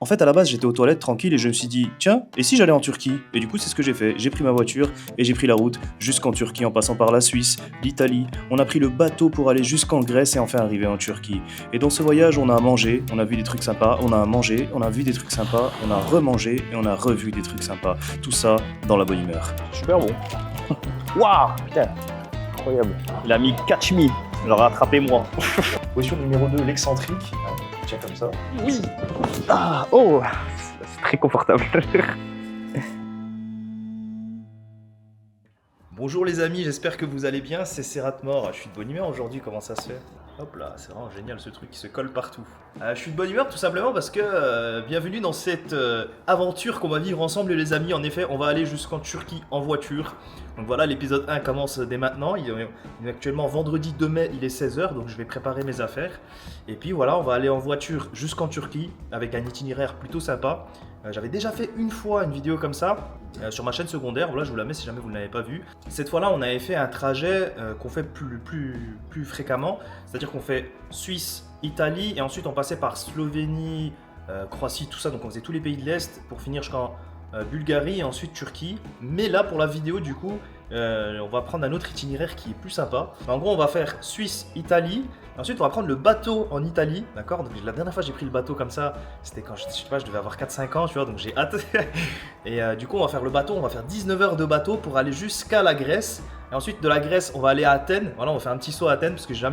En fait, à la base, j'étais aux toilettes tranquille et je me suis dit, tiens, et si j'allais en Turquie? Et du coup, c'est ce que j'ai fait. J'ai pris ma voiture et j'ai pris la route jusqu'en Turquie en passant par la Suisse, l'Italie. On a pris le bateau pour aller jusqu'en Grèce et enfin arriver en Turquie. Et dans ce voyage, on a mangé, on a vu des trucs sympas, on a mangé, on a vu des trucs sympas, on a remangé et on a revu des trucs sympas. Tout ça dans la bonne humeur. Super bon. Waouh, putain, incroyable. Il a mis catch me, genre rattrapez-moi. Position numéro 2, l'excentrique. Tiens comme ça. Oui. Ah, oh, c'est très confortable. Bonjour les amis, j'espère que vous allez bien, c'est Serrat Mort. Je suis de bonne humeur aujourd'hui, comment ça se fait? Hop là, c'est vraiment génial ce truc qui se colle partout. Je suis de bonne humeur tout simplement parce que bienvenue dans cette aventure qu'on va vivre ensemble les amis. En effet, on va aller jusqu'en Turquie en voiture. Donc voilà, l'épisode 1 commence dès maintenant. Il est actuellement vendredi 2 mai, il est 16h, donc je vais préparer mes affaires. Et puis voilà, on va aller en voiture jusqu'en Turquie avec un itinéraire plutôt sympa. J'avais déjà fait une fois une vidéo comme ça sur ma chaîne secondaire, voilà je vous la mets si jamais vous ne l'avez pas vue. Cette fois là on avait fait un trajet qu'on fait plus fréquemment, c'est-à-dire qu'on fait Suisse, Italie et ensuite on passait par Slovénie, Croatie, tout ça, donc on faisait tous les pays de l'Est pour finir jusqu'en Bulgarie et ensuite Turquie. Mais là pour la vidéo du coup on va prendre un autre itinéraire qui est plus sympa. En gros on va faire Suisse, Italie. Ensuite, on va prendre le bateau en Italie, d'accord? Donc la dernière fois j'ai pris le bateau comme ça, c'était quand je sais pas, je devais avoir 4-5 ans, tu vois, donc j'ai hâte. Et du coup, on va faire le bateau, on va faire 19 heures de bateau pour aller jusqu'à la Grèce. Et ensuite, de la Grèce, on va aller à Athènes. Voilà, on va faire un petit saut à Athènes parce que j'ai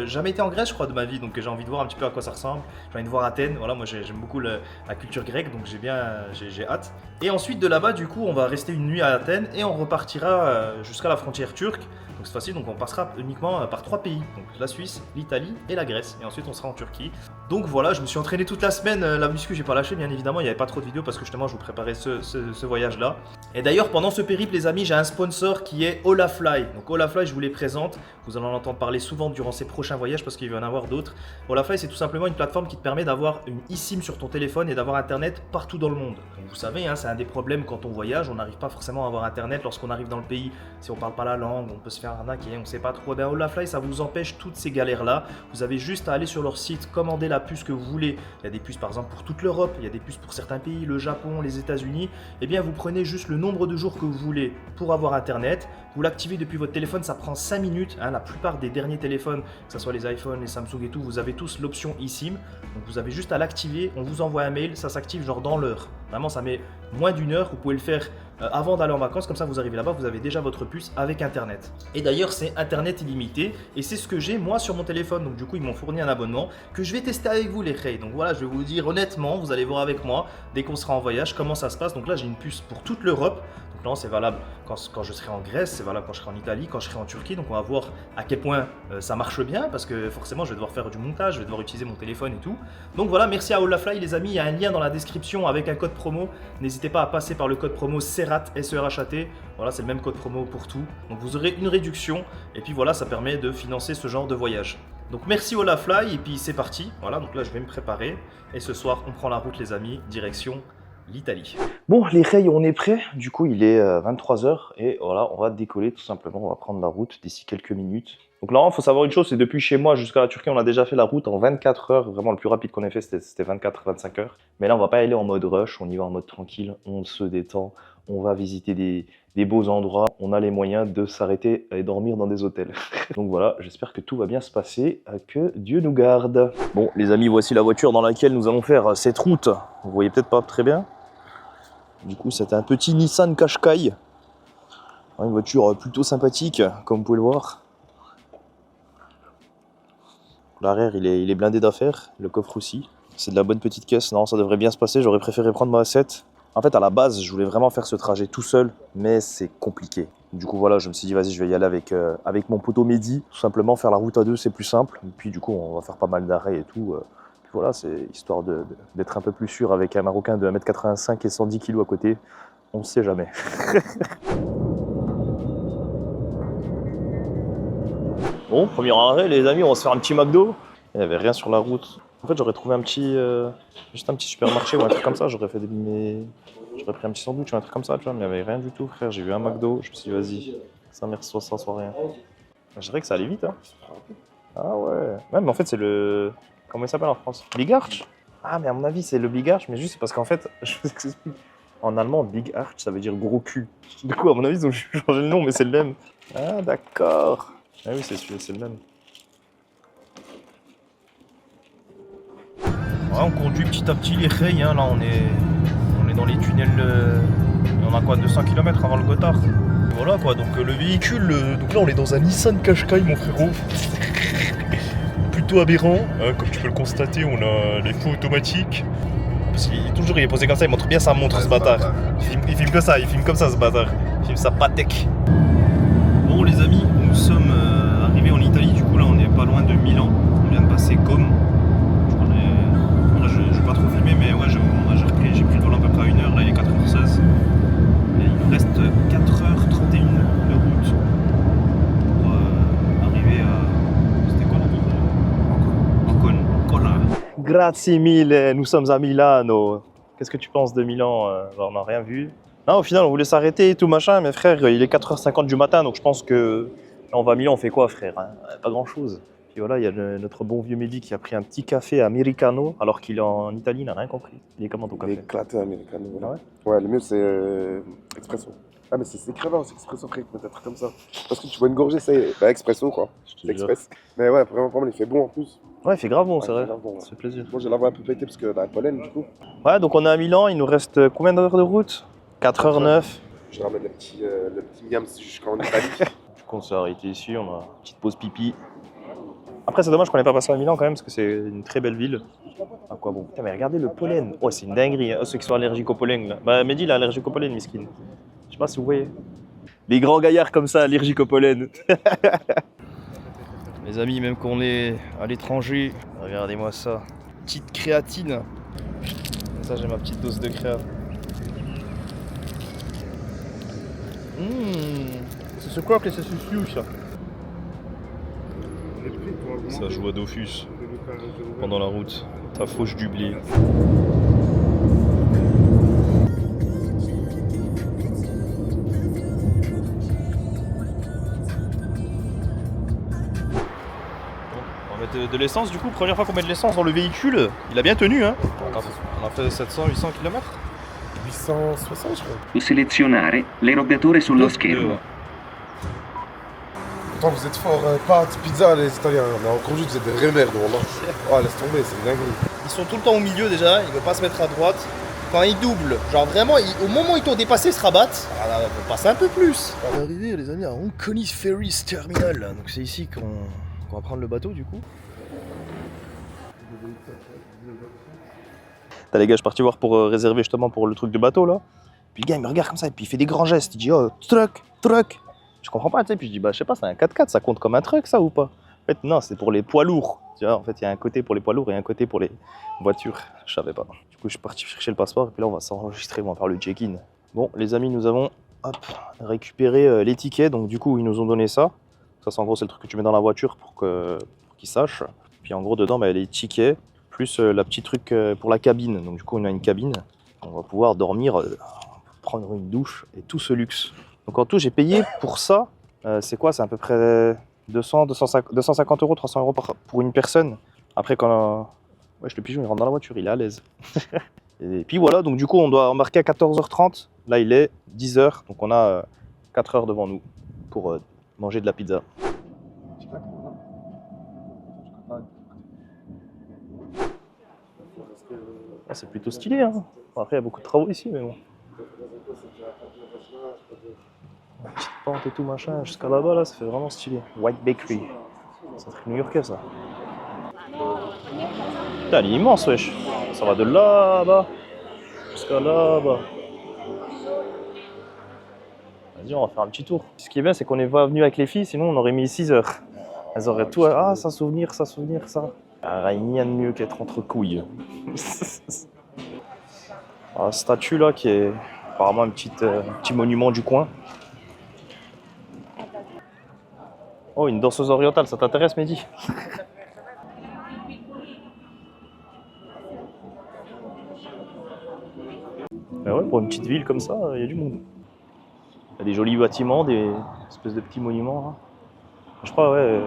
jamais été en Grèce, je crois, de ma vie, donc j'ai envie de voir un petit peu à quoi ça ressemble. J'ai envie de voir Athènes. Voilà, moi j'aime beaucoup la culture grecque, donc j'ai hâte. Et ensuite, de là-bas, du coup, on va rester une nuit à Athènes et on repartira jusqu'à la frontière turque. Donc cette fois-ci, on passera uniquement par 3 pays, donc la Suisse, l'Italie et la Grèce. Et ensuite, on sera en Turquie. Donc voilà, je me suis entraîné toute la semaine. La muscu, j'ai pas lâché, bien évidemment. Il n'y avait pas trop de vidéos parce que justement, je vous préparais ce voyage-là. Et d'ailleurs, pendant ce périple, les amis, j'ai un sponsor qui est Olafly. Donc Olafly, je vous les présente. Vous allez en entendre parler souvent durant ces prochains voyages parce qu'il va y en avoir d'autres. Olafly, c'est tout simplement une plateforme qui te permet d'avoir une eSIM sur ton téléphone et d'avoir Internet partout dans le monde. Donc vous savez, hein, c'est un des problèmes quand on voyage. On n'arrive pas forcément à avoir Internet lorsqu'on arrive dans le pays. Si on parle pas la langue, on peut se faire arnaquer, on sait pas trop. Ben Olafly, ça vous empêche toutes ces galères-là. Vous avez juste à aller sur leur site, commander la puce que vous voulez. Il y a des puces par exemple pour toute l'Europe, il y a des puces pour certains pays, le Japon, les États-Unis. Eh bien, vous prenez juste le nombre de jours que vous voulez pour avoir Internet. Vous l'activez depuis votre téléphone, ça prend 5 minutes. Hein, la plupart des derniers téléphones, que ce soit les iPhones, les Samsung et tout, vous avez tous l'option eSIM. Donc vous avez juste à l'activer, on vous envoie un mail, ça s'active genre dans l'heure. Vraiment, ça met moins d'une heure. Vous pouvez le faire avant d'aller en vacances, comme ça vous arrivez là-bas, vous avez déjà votre puce avec Internet. Et d'ailleurs, c'est Internet illimité et c'est ce que j'ai moi sur mon téléphone. Donc du coup, ils m'ont fourni un abonnement que je vais tester avec vous les Rey. Donc voilà, je vais vous dire honnêtement, vous allez voir avec moi dès qu'on sera en voyage comment ça se passe. Donc là, j'ai une puce pour toute l'Europe. Donc là, c'est valable quand je serai en Grèce, c'est valable quand je serai en Italie, quand je serai en Turquie. Donc on va voir à quel point ça marche bien parce que forcément, je vais devoir faire du montage, je vais devoir utiliser mon téléphone et tout. Donc voilà, merci à Olafly les amis. Il y a un lien dans la description avec un code promo. N'hésitez pas à passer par le code promo SERRAT, S-E-R-H-A-T. Voilà, c'est le même code promo pour tout. Donc vous aurez une réduction et puis voilà, ça permet de financer ce genre de voyage. Donc merci Olafly et puis c'est parti. Voilà, donc là je vais me préparer et ce soir on prend la route les amis, direction l'Italie. Bon les Rey, on est prêts. Du coup il est 23h et voilà, on va décoller tout simplement. On va prendre la route d'ici quelques minutes. Donc là, il faut savoir une chose, c'est depuis chez moi jusqu'à la Turquie, on a déjà fait la route en 24 heures. Vraiment, le plus rapide qu'on ait fait, c'était 24-25 heures. Mais là, on va pas aller en mode rush, on y va en mode tranquille, on se détend, on va visiter des beaux endroits. On a les moyens de s'arrêter et dormir dans des hôtels. Donc voilà, j'espère que tout va bien se passer, que Dieu nous garde. Bon, les amis, voici la voiture dans laquelle nous allons faire cette route. Vous voyez peut-être pas très bien. Du coup, c'est un petit Nissan Qashqai. Une voiture plutôt sympathique, comme vous pouvez le voir. L'arrière, il est blindé d'affaires, le coffre aussi. C'est de la bonne petite caisse. Non, ça devrait bien se passer. J'aurais préféré prendre ma A7. En fait, à la base, je voulais vraiment faire ce trajet tout seul, mais c'est compliqué. Du coup, voilà, je me suis dit, vas-y, je vais y aller avec mon poteau Mehdi. Tout simplement, faire la route à deux, c'est plus simple. Et puis, du coup, on va faire pas mal d'arrêts et tout. Puis voilà, c'est histoire d'être un peu plus sûr avec un Marocain de 1m85 et 110 kg à côté. On ne sait jamais. Bon, premier arrêt, les amis, on va se faire un petit McDo. Il n'y avait rien sur la route. En fait, j'aurais trouvé juste un petit supermarché ou un truc comme ça. J'aurais pris un petit sandwich ou un truc comme ça, tu vois. Mais il n'y avait rien du tout, frère. J'ai vu un McDo. Je me suis dit, vas-y, ça merci, soit rien. Je dirais que ça allait vite, hein. Ah ouais. Ouais, mais en fait, c'est le. Comment il s'appelle en France? Oligarch. Ah, mais à mon avis, c'est le Big Arch, mais juste parce qu'en fait, je vous explique. En allemand, Big Arch, ça veut dire gros cul. Du coup, à mon avis, ils ont changé le nom, mais c'est le même. Ah, d'accord. Ah oui, c'est le même. Ouais, on conduit petit à petit les rails, hein. Là on est dans les tunnels, on a quoi, 200 km avant le Gotthard. Voilà quoi, donc le véhicule, donc là on est dans un Nissan Qashqai mon frérot. Plutôt aberrant, hein, comme tu peux le constater, on a les feux automatiques. Parce qu'il est posé comme ça, il montre bien sa montre ce bâtard. Il filme que ça, il filme comme ça ce bâtard. Il filme sa patek. Bon les amis, nous sommes arrivés en Italie, du coup là on est pas loin de Milan. On vient de passer Comme. Je vais pas trop filmer, mais ouais, j'ai pris le vol à peu près à 1h, là il est 4h16. Et il nous reste 4h31 de route pour arriver à... C'était quoi la ville? Ancona. Grazie mille, nous sommes à Milano. Qu'est-ce que tu penses de Milan? On n'a rien vu. Non, au final, on voulait s'arrêter et tout machin, mais frère, il est 4h50 du matin, donc je pense que là, on va à Milan, on fait quoi, frère? Pas grand-chose. Puis voilà, il y a notre bon vieux Mehdi qui a pris un petit café americano, alors qu'il est en Italie, il n'a rien compris. Il est comment ton Il café? est éclaté americano. Ah ouais? Ouais, le mieux c'est expresso. Ah, mais c'est crevant, c'est expresso frais, peut-être comme ça. Parce que tu bois une gorgée, c'est expresso quoi. C'est express. Mais ouais, vraiment, il fait bon en plus. Ouais, il fait grave bon, Ouais, c'est vrai. grave bon, ouais. Ça fait plaisir. Moi, j'ai la voix un peu pété parce que la pollen, du coup. Ouais, donc on est à Milan, il nous reste combien d'heures de route? 4h09. Je ramène le petit miams jusqu'en Italie. Du coup, on s'est arrêté ici, on a une petite pause pipi. Après, c'est dommage qu'on n'ait pas passé à Milan quand même, parce que c'est une très belle ville. À quoi bon? Putain, mais regardez le pollen. Oh, c'est une dinguerie, hein. Ceux qui sont allergiques au pollen, là. Bah, Mehdi, il est allergique au pollen, miskin. Je sais pas si vous voyez. Les grands gaillards comme ça, allergiques au pollen. Les amis, même qu'on est à l'étranger, regardez-moi ça. Petite créatine. Ça, j'ai ma petite dose de créa. C'est ce quoi que c'est ce ça? Ça joue à Dofus pendant la route. Ça fauche du blé. On va mettre de l'essence du coup. Première fois qu'on met de l'essence dans le véhicule, il a bien tenu hein. On a fait 700-800 km. 860, je crois. Selezionare l'erogatore sullo schermo. Pourtant, vous êtes forts, pâtes, pizza, les Italiens. Mais en conduite, vous êtes des vrais merdes, là. Oh, laisse tomber, c'est une dinguerie. Ils sont tout le temps au milieu déjà, ils veulent pas se mettre à droite. Quand ils doublent, genre vraiment, au moment où ils t'ont dépassé, ils se rabattent. Ah là, on peut passer un peu plus. On va arriver les amis à Onkoni Ferries Terminal. Donc c'est ici qu'on va prendre le bateau du coup. T'as les gars, je suis parti voir pour réserver justement pour le truc de bateau là. Puis le gars il me regarde comme ça et puis il fait des grands gestes. Il dit oh truck. Je comprends pas, tu sais. Puis je dis bah je sais pas, c'est un 4x4, ça compte comme un truck ça ou pas? En fait non, c'est pour les poids lourds. Tu vois, en fait il y a un côté pour les poids lourds et un côté pour les voitures. Je savais pas. Du coup je suis parti chercher le passeport et puis là on va s'enregistrer, on va faire le check-in. Bon les amis, nous avons récupéré les tickets. Donc du coup ils nous ont donné ça. Ça c'est en gros c'est le truc que tu mets dans la voiture pour qu'ils sachent. Puis en gros dedans bah, il y a les tickets. Plus la petite truc pour la cabine. Donc du coup on a une cabine, on va pouvoir dormir, prendre une douche et tout ce luxe. Donc en tout j'ai payé pour ça, c'est quoi? C'est à peu près 250 euros, 300 euros pour une personne. Après quand ouais, le pigeon il rentre dans la voiture, il est à l'aise. Et puis voilà, donc du coup on doit embarquer à 14h30, là il est 10h, donc on a 4 heures devant nous pour manger de la pizza. Ah, c'est plutôt stylé, hein. Après, il y a beaucoup de travaux ici, mais bon. La petite pente et tout, machin, jusqu'à là-bas, là, ça fait vraiment stylé. White Bakery. C'est un truc new-yorkais, ça. Putain, elle est immense, wesh. Ça va de là-bas jusqu'à là-bas. Vas-y, on va faire un petit tour. Ce qui est bien, c'est qu'on n'est pas venu avec les filles, sinon on aurait mis 6 heures. Elles auraient tout. Ah, ça souvenir, ça. Ah, il n'y a de mieux qu'être entre couilles. La statue là qui est apparemment un petit monument du coin. Oh, une danseuse orientale, ça t'intéresse Mehdi? Ben ouais, pour une petite ville comme ça, il y a du monde. Il y a des jolis bâtiments, des espèces de petits monuments là. Je sais pas, ouais.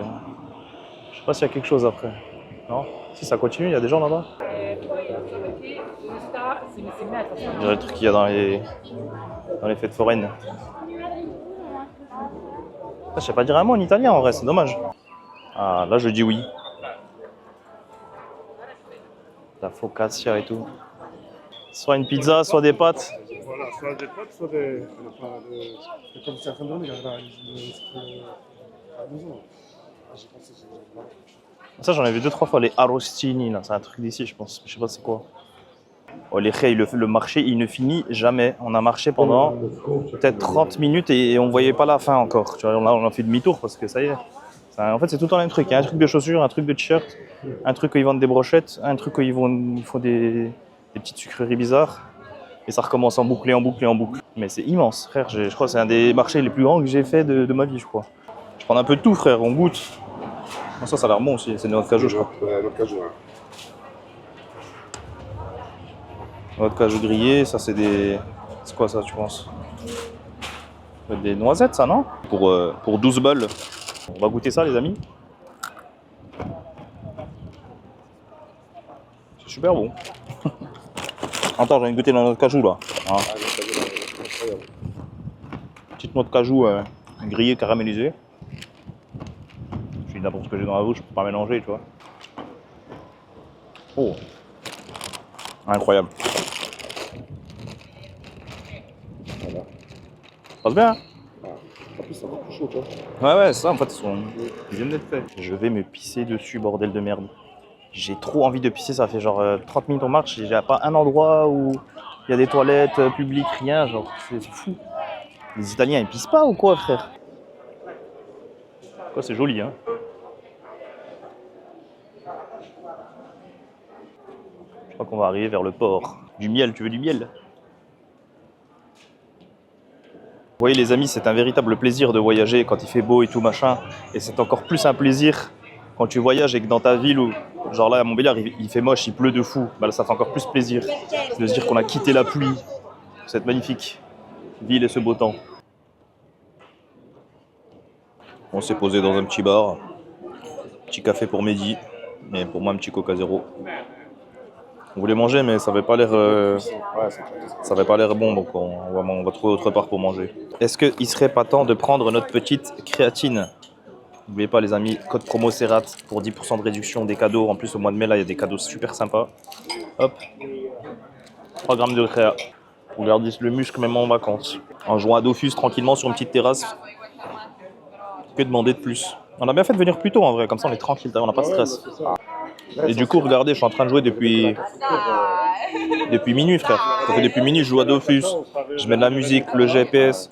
Je sais pas s'il y a quelque chose après. Non? Si ça continue, il y a des gens là-bas. On dirait le truc qu'il y a dans les fêtes foraines. Je sais pas dire un mot en italien en vrai, c'est dommage. Ah, là je dis oui. La focaccia et tout. Soit une pizza, soit des pâtes. Voilà, soit des pâtes, soit des. Comme c'est la fin de journée, il y a à la maison. J'ai pensé, Ça j'en ai vu 2-3 fois, les arrostini là, c'est un truc d'ici je pense. Je sais pas c'est quoi. Oh, les chais, le marché il ne finit jamais. On a marché pendant peut-être 30 minutes et on voyait pas la fin encore. Tu vois, on a fait demi-tour parce que ça y est. En fait c'est tout le temps le même truc. Il y a un truc de chaussures, un truc de t-shirt, un truc où ils vendent des brochettes, un truc où ils font des petites sucreries bizarres. Et ça recommence en boucle et en boucle et en boucle. Mais c'est immense, frère. Je crois que c'est un des marchés les plus grands que j'ai fait de ma vie, je crois. Je prends un peu de tout, frère. On goûte. Bon, ça a l'air bon aussi. C'est de notre cajou, je crois. Ouais, notre cajou, ouais. Notre cajou grillé, ça c'est des... C'est quoi ça, tu penses? Ça doit être des noisettes, ça, non? Pour 12 balles. On va goûter ça, les amis. C'est super bon. Attends, j'ai envie de goûter dans notre cajou, là. Ah. Petite noix de cajou grillée, caramélisée. Je dis n'importe ce que j'ai dans la bouche, je peux pas mélanger, tu vois. Oh. Incroyable. Voilà. Ça passe bien, hein? En plus, c'est encore plus chaud, tu vois. Ouais, ouais, c'est ça, en fait, ils viennent d'être faits. Je vais me pisser dessus, bordel de merde. J'ai trop envie de pisser, ça fait genre 30 minutes on marche, j'ai pas un endroit où il y a des toilettes publiques, rien, genre, c'est fou. Les Italiens, ils pissent pas ou quoi, frère? Quoi, c'est joli, hein? Je crois qu'on va arriver vers le port. Du miel, tu veux du miel? Vous voyez les amis, c'est un véritable plaisir de voyager quand il fait beau et tout machin. Et c'est encore plus un plaisir quand tu voyages et que dans ta ville où, genre là à Montbéliard, il fait moche, il pleut de fou. Bah là, ça fait encore plus plaisir de se dire qu'on a quitté la pluie, cette magnifique ville et ce beau temps. On s'est posé dans un petit bar, petit café pour Mehdi, et pour moi un petit Coca Zéro. On voulait manger mais ça avait pas l'air bon, donc on va trouver autre part pour manger. Est-ce qu'il serait pas temps de prendre notre petite créatine? N'oubliez pas les amis, code promo Serrat pour 10% de réduction, des cadeaux. En plus au mois de mai là il y a des cadeaux super sympas. Hop, 3 grammes de créa. Pour garder le muscle même en vacances. En jouant à Dofus tranquillement sur une petite terrasse. Que demander de plus? On a bien fait de venir plus tôt en vrai, comme ça on est tranquille, on n'a pas de stress. Et du coup regardez, je suis en train de jouer depuis minuit frère. Ça fait depuis minuit je joue à Dofus, je mets de la musique, le GPS.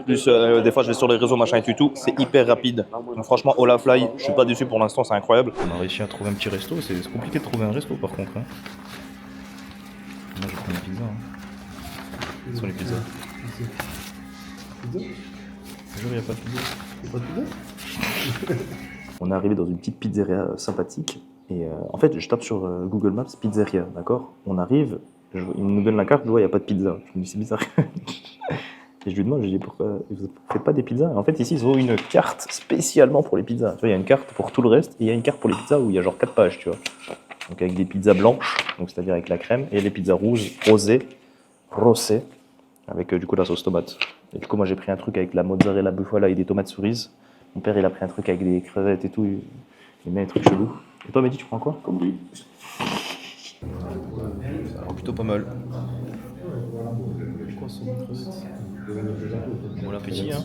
Plus des fois je vais sur les réseaux machin et tout, c'est hyper rapide. Donc franchement Olafly, je suis pas déçu pour l'instant, c'est incroyable. On a réussi à trouver un petit resto, c'est compliqué de trouver un resto par contre. Hein. Moi je prends une pizza. Hein. Quelles sont les pizzas? Bonjour, il n'y a pas de pizza. Il n'y a pas de pizza? On est arrivé dans une petite pizzeria sympathique. Et en fait, je tape sur Google Maps pizzeria, d'accord? On arrive, il nous donne la carte, je vois, il n'y a pas de pizza. Je me dis, c'est bizarre. Et je lui demande, je lui dis, pourquoi vous ne faites pas des pizzas? En fait, ici, ils ont une carte spécialement pour les pizzas. Tu vois, il y a une carte pour tout le reste, et il y a une carte pour les pizzas où il y a genre 4 pages, tu vois. Donc avec des pizzas blanches, donc c'est-à-dire avec la crème, et les pizzas rouges, rosées, avec du coup la sauce tomate. Et du coup, moi j'ai pris un truc avec la mozzarella bufala et des tomates cerises. Mon père, il a pris un truc avec des crevettes et tout. Il met un truc chelou. Et toi, Mehdi, tu prends quoi? Comme lui. Alors, plutôt pas mal. Quoi, ce crevette? Bon appétit, hein.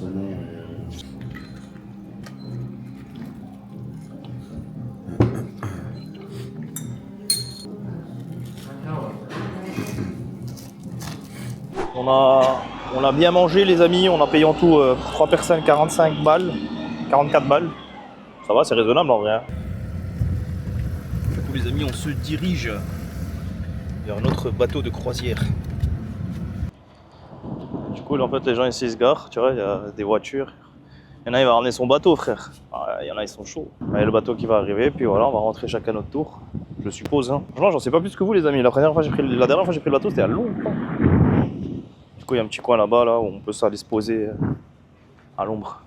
On a bien mangé les amis, on a payé en tout pour 3 personnes 45 balles, 44 balles. Ça va, c'est raisonnable en vrai. Hein. Du coup les amis, on se dirige vers notre bateau de croisière. Du coup en fait les gens ici ils se garent, tu vois, il y a des voitures. Il y en a, il va ramener son bateau frère. Il y en a, ils sont chauds. Il y a le bateau qui va arriver, puis voilà, on va rentrer chacun notre tour. Je suppose. Hein. Franchement, j'en sais pas plus que vous les amis. La dernière fois j'ai pris le bateau, c'était à longtemps. Du coup, il y a un petit coin là-bas là, où on peut aller se poser à l'ombre.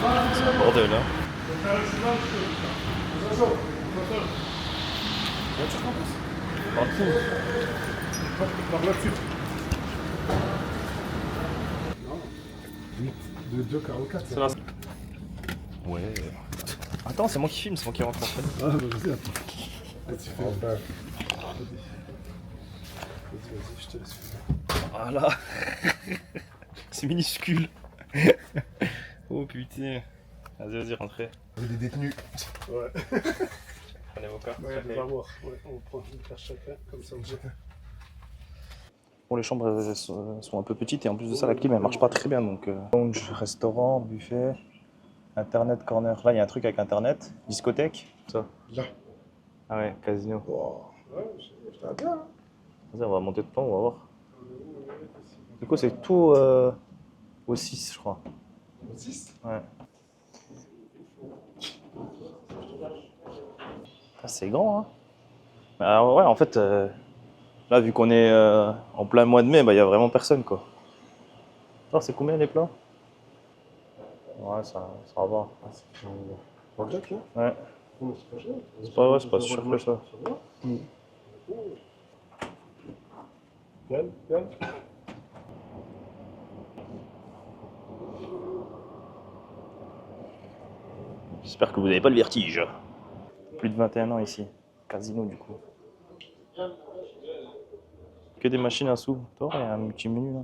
C'est un bordel, hein. Partout. Par là-dessus. De 2,44. C'est là. Ouais. Attends, c'est moi qui filme, c'est moi qui rentre en train. Ah, bah vas-y, attends. Vas-y, fais. Vas-y, je te laisse faire. Voilà. C'est minuscule. Oh putain. Vas-y, rentrez. Il y a des détenus. Ouais. Prenez vos cartes. Ouais, on va voir. Ouais, on prend une carte chacun, comme ça on jette. Bon, les chambres elles sont un peu petites et en plus de ça, la clim elle marche pas très bien. Donc, lounge, restaurant, buffet, internet, corner. Là, il y a un truc avec internet, discothèque. Ça. Là. Ah ouais, casino. Wow. Ouais, ça va bien. Hein. Vas-y, on va monter dedans, on va voir. Du coup, c'est tout au 6, je crois. Au 6 Ouais. Ah, c'est grand, hein. Alors, ouais, en fait, là, vu qu'on est en plein mois de mai, bah, y a vraiment personne, quoi. Alors, c'est combien les plats? Ouais, ça va. En Jack, là Ouais. Non, c'est pas cher. C'est pas sûr que ça. Calme, calme. J'espère que vous n'avez pas le vertige. Plus de 21 ans ici. Casino, du coup. Que des machines à sous. Toi, il y a un petit menu, là.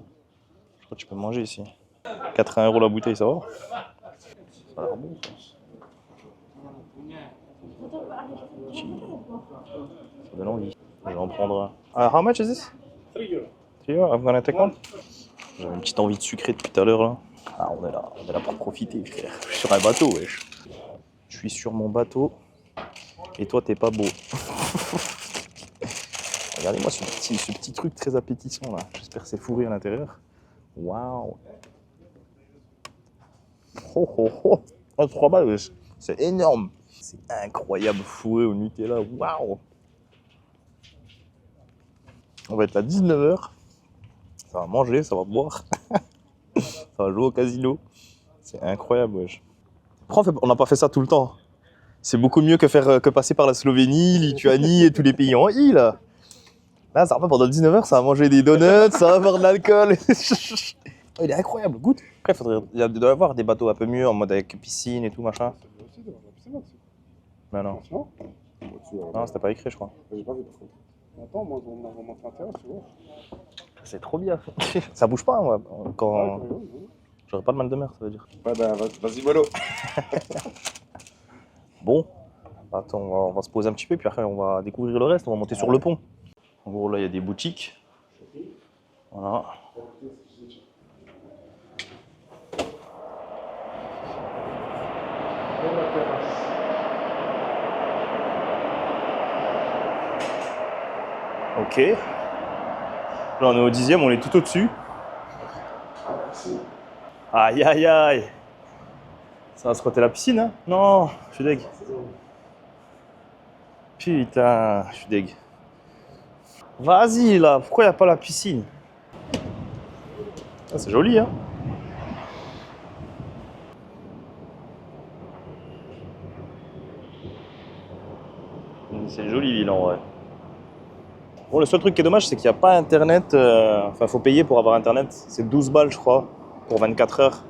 Je crois que tu peux manger ici. 80 € la bouteille, ça va? Ça a l'air bon, ça. Ça donne envie. Je vais en prendre un. How much is this? 3 euros. 3 euros? I'm gonna take one. J'avais une petite envie de sucré depuis tout à l'heure, là. Ah, on est là pour profiter, frère. Je suis sur un bateau, wesh. Je suis sur mon bateau. Et toi, t'es pas beau. Regardez-moi ce petit truc très appétissant, là. J'espère que c'est fourré à l'intérieur. Waouh. Oh, oh, oh. Oh, 3 balles, wesh. C'est énorme. C'est incroyable, fourré au Nutella. Waouh. On va être à 19 h. Ça va manger, ça va boire. Ça va jouer au casino. C'est incroyable, wesh. Pourquoi on n'a pas fait ça tout le temps? C'est beaucoup mieux que passer par la Slovénie, Lituanie et tous les pays en I, là. Là, ça va pas pendant 19 h, ça va manger des donuts, ça va boire de l'alcool. Oh, il est incroyable, goûte. Après, il doit y avoir des bateaux un peu mieux, en mode avec piscine et tout, machin. Mais non. Non, c'était pas écrit, je crois. J'ai pas vu par contre. Attends, moi, on va monter à l'intérieur, tu vois. C'est trop bien. Ça bouge pas, moi. Quand... J'aurais pas de mal de mer, ça veut dire. Ouais, bah, vas-y, mollo. Bon. Attends, on va se poser un petit peu, puis après, on va découvrir le reste. On va monter sur le pont. En gros, là, il y a des boutiques. Voilà. Ok. Là, on est au 10e, on est tout au-dessus. Aïe, aïe, aïe. Ça va se frotter la piscine, hein? Non, je suis deg. Putain, je suis deg. Vas-y, là, pourquoi il n'y a pas la piscine? Ah, c'est joli, hein? C'est une jolie ville, en vrai. Bon, le seul truc qui est dommage, c'est qu'il n'y a pas internet. Enfin, faut payer pour avoir internet. C'est 12 balles, je crois, pour 24 heures.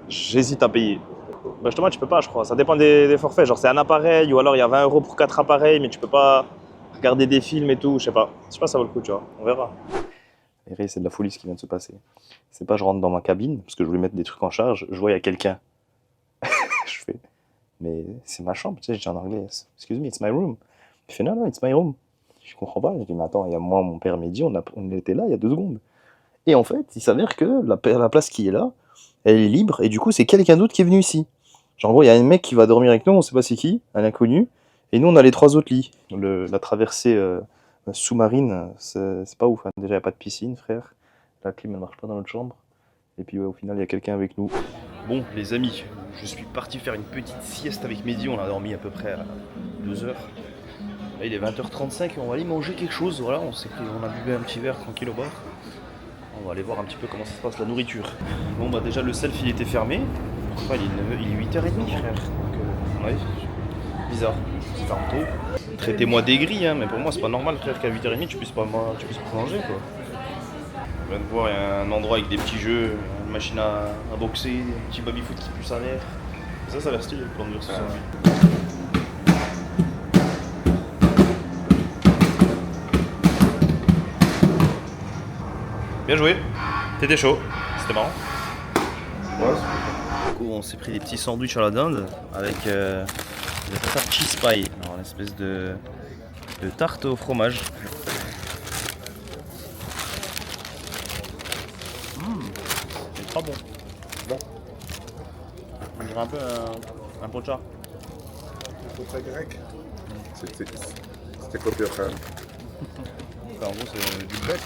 J'hésite à payer. Bah, justement, tu peux pas, je crois. Ça dépend des forfaits. Genre, c'est un appareil, ou alors il y a 20 € pour 4 appareils, mais tu peux pas regarder des films et tout. Je sais pas. Je sais pas si ça vaut le coup, tu vois. On verra. Et Ray, c'est de la folie ce qui vient de se passer. C'est pas je rentre dans ma cabine, parce que je voulais mettre des trucs en charge. Je vois, il y a quelqu'un. Je fais, mais c'est ma chambre, tu sais, je dis en anglais. Excuse me, it's my room. Il fait, non, non, it's my room. Je comprends pas. Je dis, mais attends, il y a moi, mon père m'a dit, on était là il y a 2 secondes. Et en fait, il s'avère que la place qui est là, elle est libre, et du coup, c'est quelqu'un d'autre qui est venu ici. Genre, en gros, il y a un mec qui va dormir avec nous, on sait pas c'est qui, un inconnu, et nous, on a les 3 autres lits. La traversée sous-marine, c'est pas ouf, hein. Déjà, il n'y a pas de piscine, frère. La clim, elle marche pas dans notre chambre. Et puis, ouais, au final, il y a quelqu'un avec nous. Bon, les amis, je suis parti faire une petite sieste avec Mehdi, on a dormi à peu près à 2 heures. Là, il est 20h35 et on va aller manger quelque chose, voilà, on a bu un petit verre tranquille au bar. On va aller voir un petit peu comment ça se passe la nourriture. Bon bah déjà le self il était fermé, Ouais, il est 8h30 frère. Donc, ouais, bizarre. C'est ferme tôt. Traitez-moi d'aigri, hein, mais pour moi c'est pas normal frère qu'à 8h30 tu puisses pas manger quoi. Je viens de voir, il y a un endroit avec des petits jeux, une machine à boxer, un petit baby-foot qui pue sa mère. Ça a l'air stylé, Plante vs Zombies. Bien joué, t'étais chaud, c'était marrant. Ouais, Du coup, on s'est pris des petits sandwichs à la dinde avec des tarte cheese pie, alors une espèce de tarte au fromage. C'est très bon. Bon. On dirait un peu un pocha. c'est très grec. C'était quoi pire quand même? En gros, c'est du bec.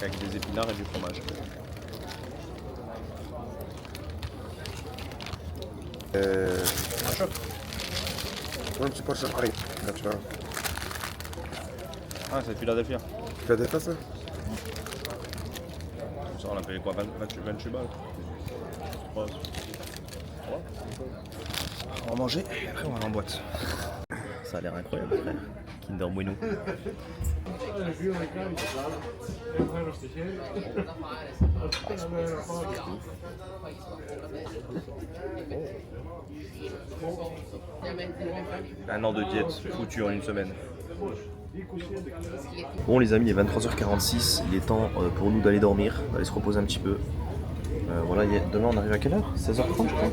Avec des épinards et du fromage. Un choc. Ouais, un petit peu de pareil. Là, tu vois. Ah, c'est Philadelphia. Tu as des tas, ça? Ça, on a payé quoi, 28 balles. Ouais. On va manger et après on va aller en boîte. Ça a l'air incroyable, frère. Kinder Bueno. Un an de diète foutu en une semaine. Bon les amis, il est 23h46, il est temps pour nous d'aller dormir, d'aller se reposer un petit peu. Voilà, demain on arrive à quelle heure? 16h30 je crois?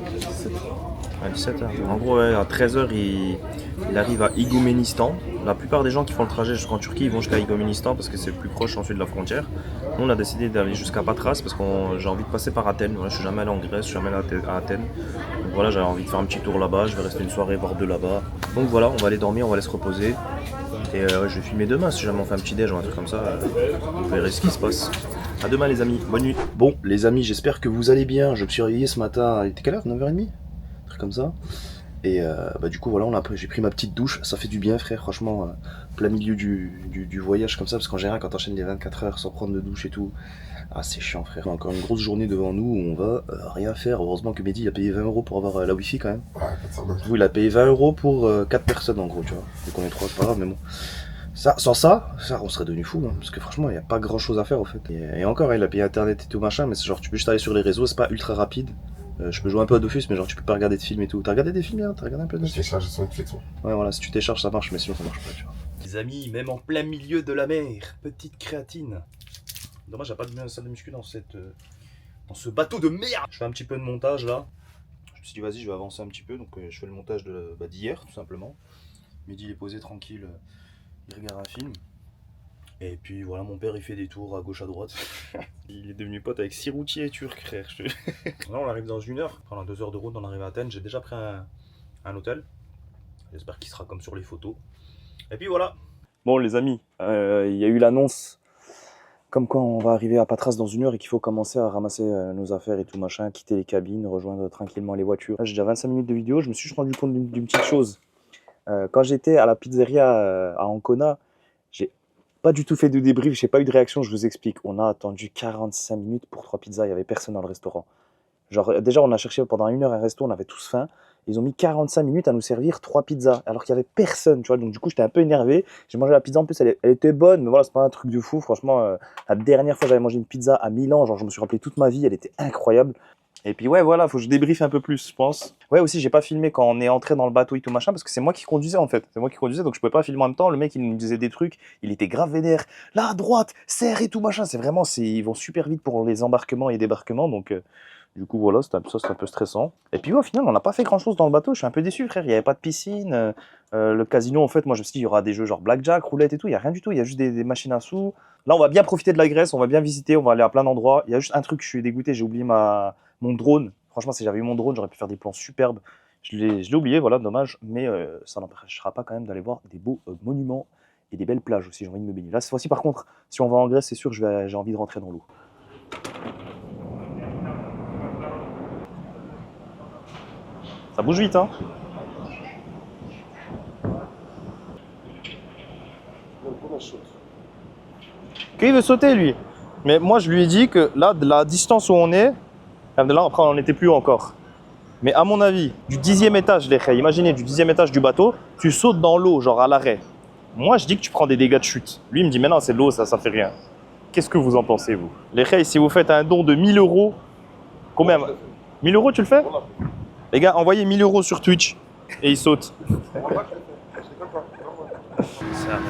17h. En gros, ouais, à 13h il arrive à Igouménistan. La plupart des gens qui font le trajet jusqu'en Turquie ils vont jusqu'à Igouménistan parce que c'est plus proche ensuite de la frontière. Nous on a décidé d'aller jusqu'à Patras parce que j'ai envie de passer par Athènes. Voilà, je suis jamais allé en Grèce, je suis jamais allé à Athènes. Donc voilà, j'avais envie de faire un petit tour là-bas, je vais rester une soirée voir de là-bas. Donc voilà, on va aller dormir, on va aller se reposer. Et je vais filmer demain si jamais on fait un petit déj ou un truc comme ça. Vous verrez ce qui se passe. A demain les amis, bonne nuit. Bon les amis, j'espère que vous allez bien. Je me suis réveillé ce matin, il était quelle heure? 9h30? Un truc comme ça. Et du coup voilà, j'ai pris ma petite douche, ça fait du bien frère, franchement, plein milieu du voyage comme ça, parce qu'en général quand t'enchaînes les 24 heures sans prendre de douche et tout, ah c'est chiant frère. Encore une grosse journée devant nous où on va rien faire. Heureusement que Mehdi il a payé 20 € pour avoir la wifi quand même. Ouais, 400 balles. Il a payé 20 € pour 4 personnes en gros, tu vois. Vu qu'on est 3, c'est pas grave, mais bon. Sans ça, on serait devenu fou, hein, parce que franchement, il n'y a pas grand chose à faire au fait. Et encore, il a payé internet et tout machin, mais c'est genre, tu peux juste aller sur les réseaux, c'est pas ultra rapide. Je peux jouer un peu à Dofus, mais genre, tu peux pas regarder de films et tout. T'as regardé des films, hein? T'as regardé un peu de Je télécharge sur Netflix. Ouais, voilà, si tu télécharges, ça marche, mais sinon, ça marche pas, tu vois. Les amis, même en plein milieu de la mer, petite créatine. Dommage, j'ai pas de salle de muscu dans ce bateau de merde. Je fais un petit peu de montage là. Je me suis dit, vas-y, je vais avancer un petit peu, donc je fais le montage d'hier, tout simplement. Midi, il est posé tranquille. Il regarde un film. Et puis voilà, mon père il fait des tours à gauche à droite. Il est devenu pote avec 6 routiers turcs, frère. Là, on arrive dans 1 heure. Pendant 2 heures de route, on arrive à Athènes. J'ai déjà pris un hôtel. J'espère qu'il sera comme sur les photos. Et puis voilà. Bon, les amis, il y a eu l'annonce comme quoi on va arriver à Patras dans 1 heure et qu'il faut commencer à ramasser nos affaires et tout machin, quitter les cabines, rejoindre tranquillement les voitures. Là, j'ai déjà 25 minutes de vidéo. Je me suis juste rendu compte d'une petite chose. Quand j'étais à la pizzeria à Ancona, j'ai pas du tout fait de débrief, j'ai pas eu de réaction, je vous explique. On a attendu 45 minutes pour 3 pizzas, il y avait personne dans le restaurant. Genre, déjà, on a cherché pendant 1 heure un resto, on avait tous faim. Ils ont mis 45 minutes à nous servir 3 pizzas, alors qu'il y avait personne, tu vois. Donc, du coup, j'étais un peu énervé. J'ai mangé la pizza, en plus, elle était bonne, mais voilà, c'est pas un truc de fou. Franchement, la dernière fois, j'avais mangé une pizza à Milan, genre, je me suis rappelé toute ma vie, elle était incroyable. Et puis ouais, voilà, faut que je débriefe un peu plus, je pense. Ouais, aussi, j'ai pas filmé quand on est entré dans le bateau et tout machin, parce que c'est moi qui conduisais en fait. C'est moi qui conduisais, donc je pouvais pas filmer en même temps. Le mec, il nous disait des trucs, il était grave vénère. Là, à droite, serre et tout machin. C'est vraiment, ils vont super vite pour les embarquements et débarquements, donc du coup, voilà, c'était un peu stressant. Et puis ouais, au final, on n'a pas fait grand chose dans le bateau. Je suis un peu déçu, frère. Il y avait pas de piscine. Le casino, en fait, moi, je me suis dit, il y aura des jeux genre blackjack, roulette et tout. Il y a rien du tout. Il y a juste des machines à sous. Là, on va bien profiter de la Grèce, on va bien visiter, on va aller à plein d'endroits. Il y a juste un truc, je suis dégoûté, j'ai oublié mon drone. Franchement, si j'avais eu mon drone, j'aurais pu faire des plans superbes. Je l'ai oublié, voilà, dommage. Mais ça n'empêchera pas quand même d'aller voir des beaux monuments et des belles plages aussi. J'ai envie de me baigner. Là, cette fois-ci, par contre, si on va en Grèce, c'est sûr que j'ai envie de rentrer dans l'eau. Ça bouge vite, hein. Qui veut sauter, lui? Mais moi, je lui ai dit que là, de la distance où on est, là, après, on n'était plus haut encore. Mais à mon avis, du 10e étage, les khayes, imaginez, du 10e étage du bateau, tu sautes dans l'eau, genre à l'arrêt. Moi, je dis que tu prends des dégâts de chute. Lui, il me dit, mais non, c'est de l'eau, ça fait rien. Qu'est-ce que vous en pensez, vous? Les khayes, si vous faites un don de 1000 €, combien? 1000 € tu le fais? Les gars, envoyez 1000 € sur Twitch et il saute.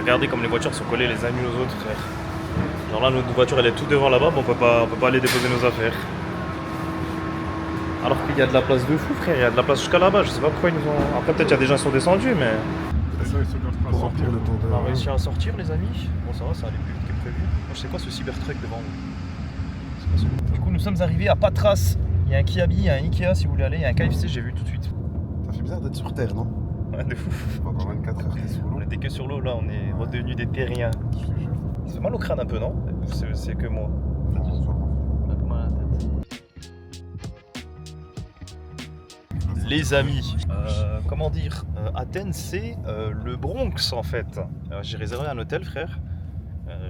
Regardez comme les voitures sont collées les unes aux autres, frère. Genre là, notre voiture, elle est tout devant là-bas, on peut pas aller déposer nos affaires. Alors qu'il y a de la place de fou, frère, il y a de la place jusqu'à là-bas, je sais pas pourquoi ils nous ont... Après, peut-être qu'il y a des gens qui sont descendus, mais... On a réussi à sortir, les amis. Bon, ça va, ça allait plus vite que prévu. Moi, je sais pas ce Cybertruck devant nous. C'est pas celui. Du coup, nous sommes arrivés à Patras. Il y a un Kiabi, il y a un Ikea si vous voulez aller, il y a un KFC, j'ai vu tout de suite. Ça fait bizarre d'être sur Terre, non? Ouais, de fou. Pendant 24 heures, t'es sous l'eau. On était que sur l'eau, là, on est redevenus des terriens. Ça fait mal au crâne un peu, non? C'est que moi. Un peu mal à la tête. Les amis, comment dire, Athènes c'est le Bronx en fait. J'ai réservé un hôtel, frère.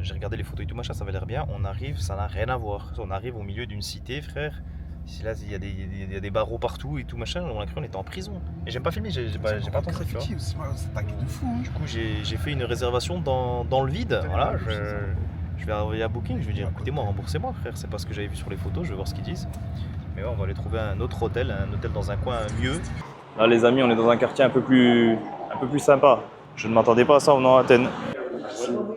J'ai regardé les photos et tout machin, ça avait l'air bien. On arrive, ça n'a rien à voir. On arrive au milieu d'une cité, frère. Ici, là, il y a des barreaux partout et tout machin. On a cru qu'on était en prison. Et j'aime pas filmer, j'ai pas attendu, tu vois. C'est taqué de fou. Hein. Du coup, j'ai fait une réservation dans le vide. Voilà, je vais envoyer à Booking. Je vais dire, écoutez-moi, remboursez-moi, frère. C'est pas ce que j'avais vu sur les photos. Je vais voir ce qu'ils disent. Mais ouais, on va aller trouver un autre hôtel dans un coin mieux. Là, les amis, on est dans un quartier un peu plus sympa. Je ne m'attendais pas à ça en venant à Athènes.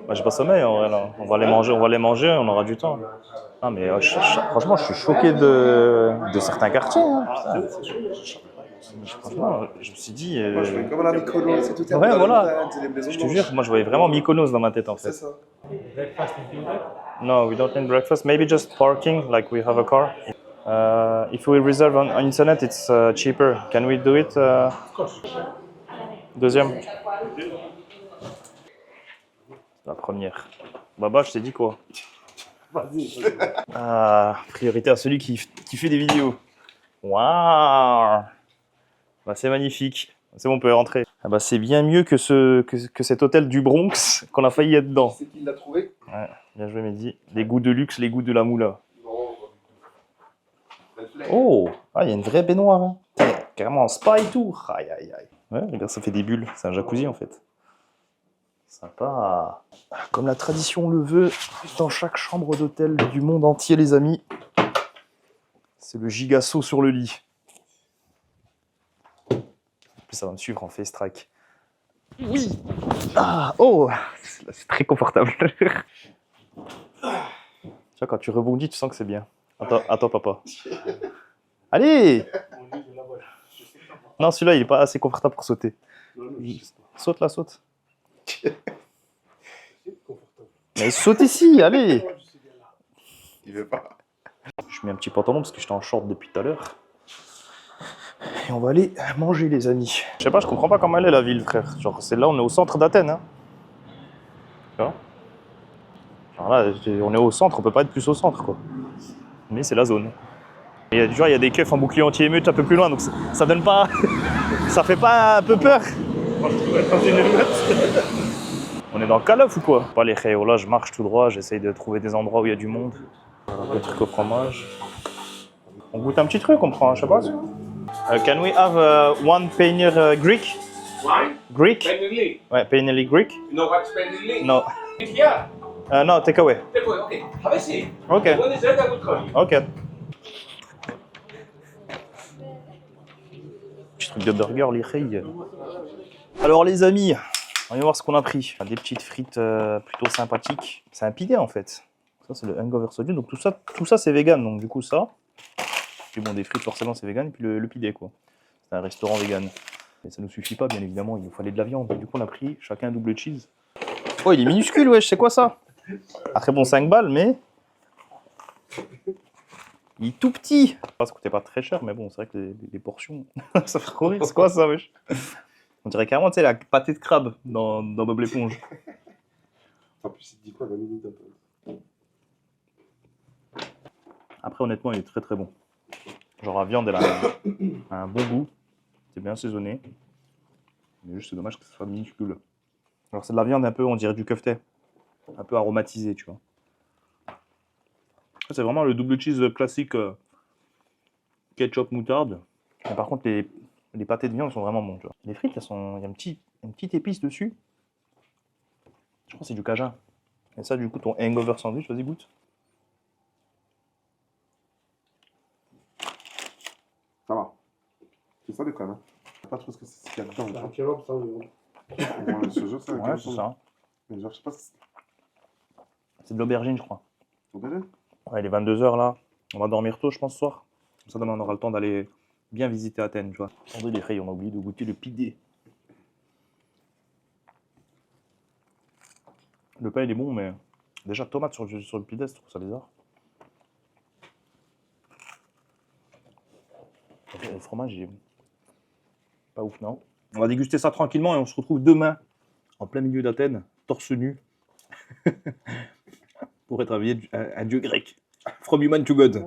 Bah, j'ai pas sommeil en vrai, là. On va les manger, on aura du temps. Ah, mais franchement, je suis choqué de certains quartiers. Hein. Franchement, je me suis dit. Moi, je fais comme la Mykonos, c'est tout. Ouais, voilà. Je te jure, moi, je voyais vraiment Mykonos dans ma tête en fait. C'est ça. No, we don't need breakfast. Maybe just parking, like we have a car. If we reserve on internet, it's cheaper. Can we do it? Deuxième. La première. Baba, je t'ai dit quoi? Vas-y. Ah, priorité à celui qui fait des vidéos. Waouh! Bah, c'est magnifique. C'est bon, on peut rentrer. Ah bah, c'est bien mieux que cet hôtel du Bronx qu'on a failli être dedans. C'est qui l'a trouvé? Ouais, bien joué, Mehdi. Les goûts de luxe, les goûts de la moula. Non. Oh! Ah, il y a une vraie baignoire. Hein. Carrément en spa et tout. Aïe, aïe, aïe. Ouais, regarde, ça fait des bulles. C'est un jacuzzi en fait. Sympa. Comme la tradition le veut, dans chaque chambre d'hôtel du monde entier, les amis, c'est le gigasso sur le lit. En plus, ça va me suivre en face track. Oui. Ah, oh, c'est très confortable. Tu vois, quand tu rebondis, tu sens que c'est bien. Attends, papa. Allez. Non, celui-là, il est pas assez confortable pour sauter. Saute là, saute. Mais saute ici, allez. Il veut pas. Je mets un petit pantalon parce que j'étais en short depuis tout à l'heure. Et on va aller manger, les amis. Je sais pas, je comprends pas comment elle est la ville, frère. Genre, c'est là, on est au centre d'Athènes. Hein. Tu vois? Genre là, on est au centre, on peut pas être plus au centre, quoi. Mais c'est la zone. Et il y a des keufs en bouclier anti-émeute un peu plus loin, donc ça donne pas. Ça fait pas un peu peur. On est dans Call of ou quoi? Pas les khayos, là je marche tout droit, j'essaye de trouver des endroits où il y a du monde. Le truc au fromage. On goûte un petit truc, on prend, je sais pas. Can we have one paneer Greek? Wine? Greek? Penelli. Ouais, paneer Greek? You know what's penelli? No. Yeah. No, take away. Take away. Okay. Have a seat. Ok. When is that I will call you. Ok. Petit truc de burger, les khayes. Alors les amis, on va voir ce qu'on a pris. Des petites frites plutôt sympathiques. C'est un pide en fait. Ça c'est le hangover soju. Donc tout ça c'est vegan. Donc du coup ça. Puis bon, des frites forcément c'est vegan. Et puis le pide quoi. C'est un restaurant vegan. Mais ça nous suffit pas bien évidemment. Il nous fallait de la viande. Du coup on a pris chacun un double cheese. Oh il est minuscule wesh, c'est quoi ça? Après bon 5 balles mais... Il est tout petit. Ça coûtait pas très cher mais bon c'est vrai que les portions... ça fait courir. C'est quoi ça wesh? On dirait carrément, tu sais, la pâté de crabe dans Bob l'éponge. En plus, il te dit quoi, 20 minutes un peu. Après, honnêtement, il est très très bon. Genre, la viande, elle a un bon goût. C'est bien assaisonné. Mais juste, c'est dommage que ce soit minuscule. Alors, c'est de la viande un peu, on dirait du kefté. Un peu aromatisé, tu vois. C'est vraiment le double cheese classique ketchup moutarde. Mais par contre, les pâtés de viande sont vraiment bons. Tu vois. Les frites, il y a une petite épice dessus. Je crois que c'est du cajun. Et ça, du coup, ton hangover sandwich, vas-y, goûte. Ça va. C'est ça, quand même. Pas trop ce que c'est ce qu'il y a dedans. C'est un kebab, ça, oui. Bon, je jure, c'est un Ouais, kebab. c'est ça. Mais genre, je sais pas si C'est de l'aubergine, je crois. c'est aubergine. Ouais, il est 22h là. On va dormir tôt, je pense, ce soir. Comme ça, demain, on aura le temps d'aller bien visiter Athènes, tu vois. Attendez les frais, on a oublié de goûter le pidé. Le pain, il est bon, mais déjà, tomate sur le pidé, je trouve ça bizarre. Le fromage, il est pas ouf, non. On va déguster ça tranquillement et on se retrouve demain, en plein milieu d'Athènes, torse nu, pour être un dieu grec. From human to God. Ouais,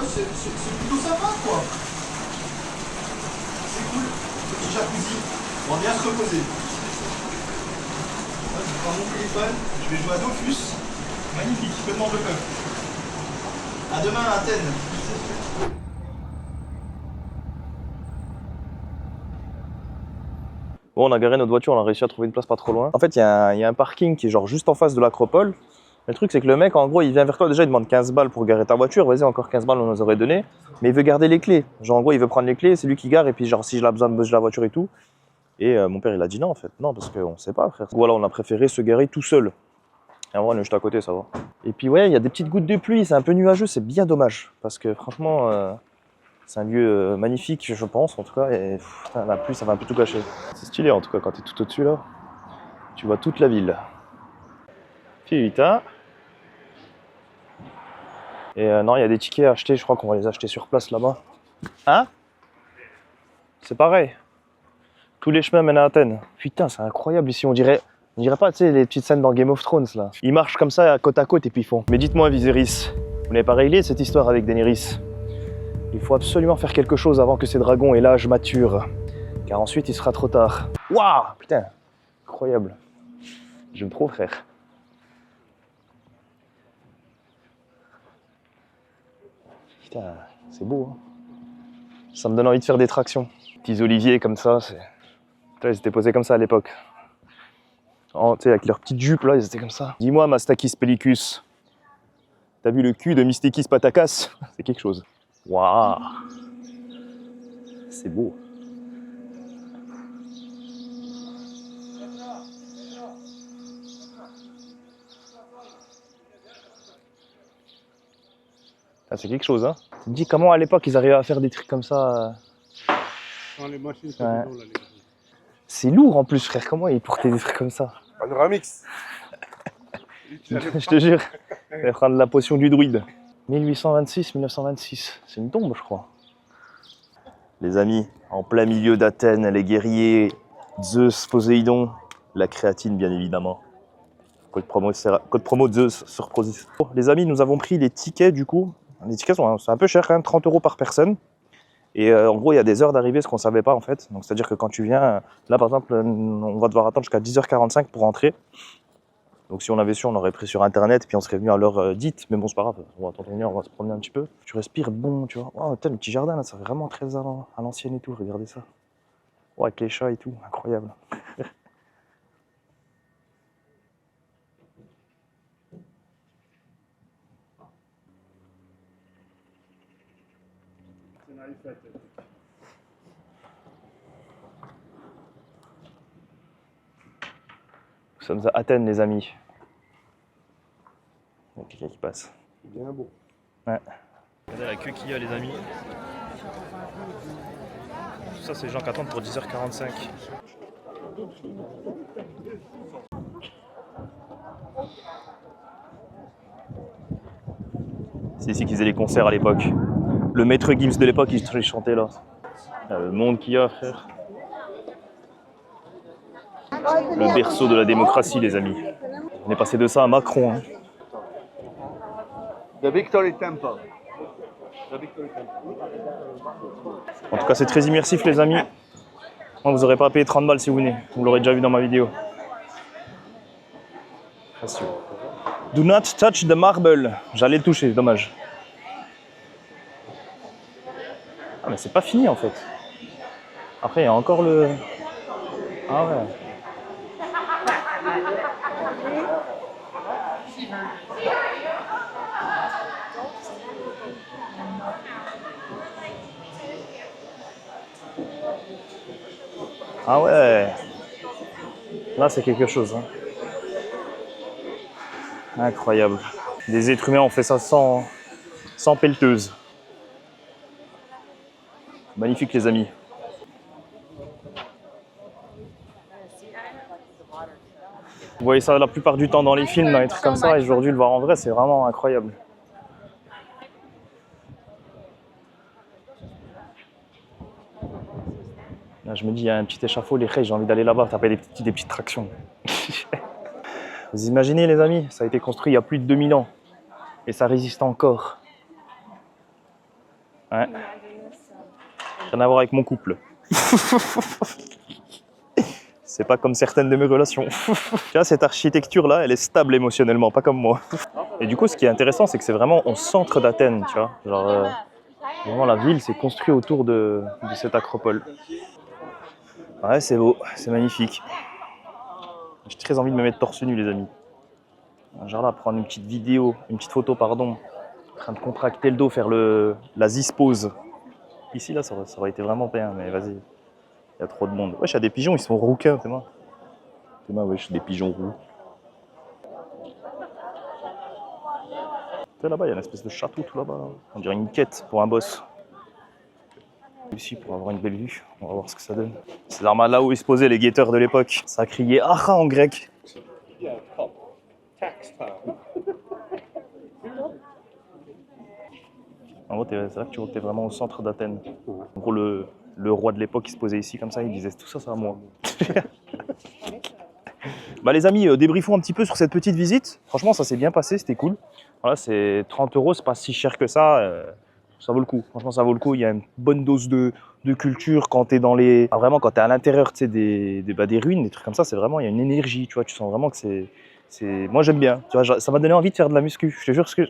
c'est plutôt sympa, quoi. C'est cool. Petit jacuzzi. On va bien se reposer. Là, je prends mon téléphone, je vais jouer à Dofus. Magnifique, je me demande le peuple. À demain à Athènes. Bon, on a garé notre voiture, on a réussi à trouver une place pas trop loin. En fait, il y a un parking qui est genre juste en face de l'Acropole. Le truc, c'est que le mec, en gros, il vient vers toi. Déjà, il demande 15 balles pour garer ta voiture. Vas-y, encore 15 balles, on nous aurait donné. Mais il veut garder les clés. Genre, en gros, il veut prendre les clés, c'est lui qui gare. Et puis, genre, si j'ai besoin de bouger la voiture et tout. Et mon père, il a dit non, en fait. Non, parce qu'on sait pas, frère. Voilà, on a préféré se garer tout seul. Et en vrai, on est juste à côté, ça va. Et puis, ouais, il y a des petites gouttes de pluie. C'est un peu nuageux, c'est bien dommage. Parce que, franchement, c'est un lieu magnifique, je pense, en tout cas. Et putain, la pluie, ça va un peu tout gâcher. C'est stylé, en tout cas, quand t'es tout au-dessus, là. Tu vois toute la ville. Putain. Et non, il y a des tickets à acheter, je crois qu'on va les acheter sur place là-bas. Hein? C'est pareil. Tous les chemins mènent à Athènes. Putain, c'est incroyable ici, on dirait pas, tu sais, les petites scènes dans Game of Thrones, là. Ils marchent comme ça, côte à côte, et puis ils font. Mais dites-moi, Viserys, vous n'avez pas réglé cette histoire avec Daenerys? Il faut absolument faire quelque chose avant que ces dragons aient l'âge mature. Car ensuite, il sera trop tard. Waouh! Putain, incroyable. J'aime trop, frère. Putain, c'est beau, hein. Ça me donne envie de faire des tractions. Petits oliviers comme ça, c'est... Putain, ils étaient posés comme ça à l'époque. Oh, tu sais, avec leurs petites jupes là, ils étaient comme ça. Dis-moi, Mastakis Pellicus, t'as vu le cul de Mystikis Patakas? C'est quelque chose. Waouh! C'est beau. Ah, c'est quelque chose, hein. Tu te dis comment à l'époque ils arrivaient à faire des trucs comme ça. Les machines, Ouais. C'est lourd en plus, frère. Comment ils portaient des trucs comme ça? Panoramix. Je te jure. Il va prendre la potion du druide. 1826-1926. C'est une tombe, je crois. Les amis, en plein milieu d'Athènes, les guerriers, Zeus, Poséidon, la créatine, bien évidemment. Code promo Zeus sur Prozis. Les amis, nous avons pris les tickets du coup. Les tickets c'est un peu cher quand même, 30 € par personne. Et en gros, il y a des heures d'arrivée, ce qu'on ne savait pas en fait. Donc c'est-à-dire que quand tu viens, là par exemple, on va devoir attendre jusqu'à 10h45 pour rentrer. Donc si on avait su, on aurait pris sur internet, puis on serait venu à l'heure dite. Mais bon, c'est pas grave, on va attendre une heure, on va se promener un petit peu. Tu respires bon, tu vois. Oh, le petit jardin là, ça fait vraiment très à l'ancienne et tout, regardez ça. Oh, avec les chats et tout, incroyable. Nous sommes à Athènes, les amis. Il y a quelqu'un qui passe. Bien beau. Ouais. Regardez la queue qu'il y a, les amis. Tout ça, c'est les gens qui attendent pour 10h45. C'est ici qu'ils faisaient les concerts à l'époque. Le maître Gims de l'époque, il chantait là. Le monde qu'il y a, frère. Le berceau de la démocratie, les amis. On est passé de ça à Macron. Hein. The Victory Temple. En tout cas, c'est très immersif, les amis. Moi, vous n'aurez pas payé 30 balles si vous venez. Vous l'aurez déjà vu dans ma vidéo. Do not touch the marble. J'allais le toucher, dommage. Ah mais c'est pas fini en fait. Après il y a encore le... Ah ouais. Ah ouais. Là c'est quelque chose. Hein. Incroyable. Des êtres humains ont fait ça sans pelleteuse. Magnifique les amis. Vous voyez ça la plupart du temps dans les films, dans les trucs comme ça, et aujourd'hui le voir en vrai, c'est vraiment incroyable. Là, je me dis, il y a un petit échafaud, les raies, j'ai envie d'aller là-bas, taper des petites tractions. Vous imaginez les amis, ça a été construit il y a plus de 2000 ans, et ça résiste encore. Ouais. Rien à voir avec mon couple. C'est pas comme certaines de mes relations. Tu vois, cette architecture-là, elle est stable émotionnellement, pas comme moi. Et du coup, ce qui est intéressant, c'est que c'est vraiment au centre d'Athènes, tu vois. Genre, vraiment, la ville s'est construite autour de cette acropole. Ouais, c'est beau, c'est magnifique. J'ai très envie de me mettre torse nu, les amis. Genre là, prendre une petite photo, pardon. En train de contracter le dos, faire la zispose. Ici, là, ça aurait été vraiment bien, mais vas-y. Il y a trop de monde. Wesh, il y a des pigeons, ils sont rouquins, t'es moi. T'es moi, wesh, des pigeons roux. Tu sais, là-bas, il y a une espèce de château tout là-bas. On dirait une quête pour un boss. Ici, pour avoir une belle vue, on va voir ce que ça donne. C'est là où ils se posaient les guetteurs de l'époque. Ça criait « Aha » en grec. En gros, c'est là que tu vois que t'es vraiment au centre d'Athènes. En gros, le roi de l'époque, il se posait ici comme ça, il disait « Tout ça, c'est à moi ». Bah les amis, débriefons un petit peu sur cette petite visite. Franchement, ça s'est bien passé, c'était cool. Voilà, c'est 30 €, c'est pas si cher que ça. Ça vaut le coup. Franchement, ça vaut le coup. Il y a une bonne dose de culture quand t'es dans les... Ah, vraiment, quand t'es à l'intérieur, tu sais, des ruines, des trucs comme ça, c'est vraiment... Il y a une énergie, tu vois. Tu sens vraiment que c'est... Moi, j'aime bien. Tu vois, ça m'a donné envie de faire de la muscu. Je te jure, ce que...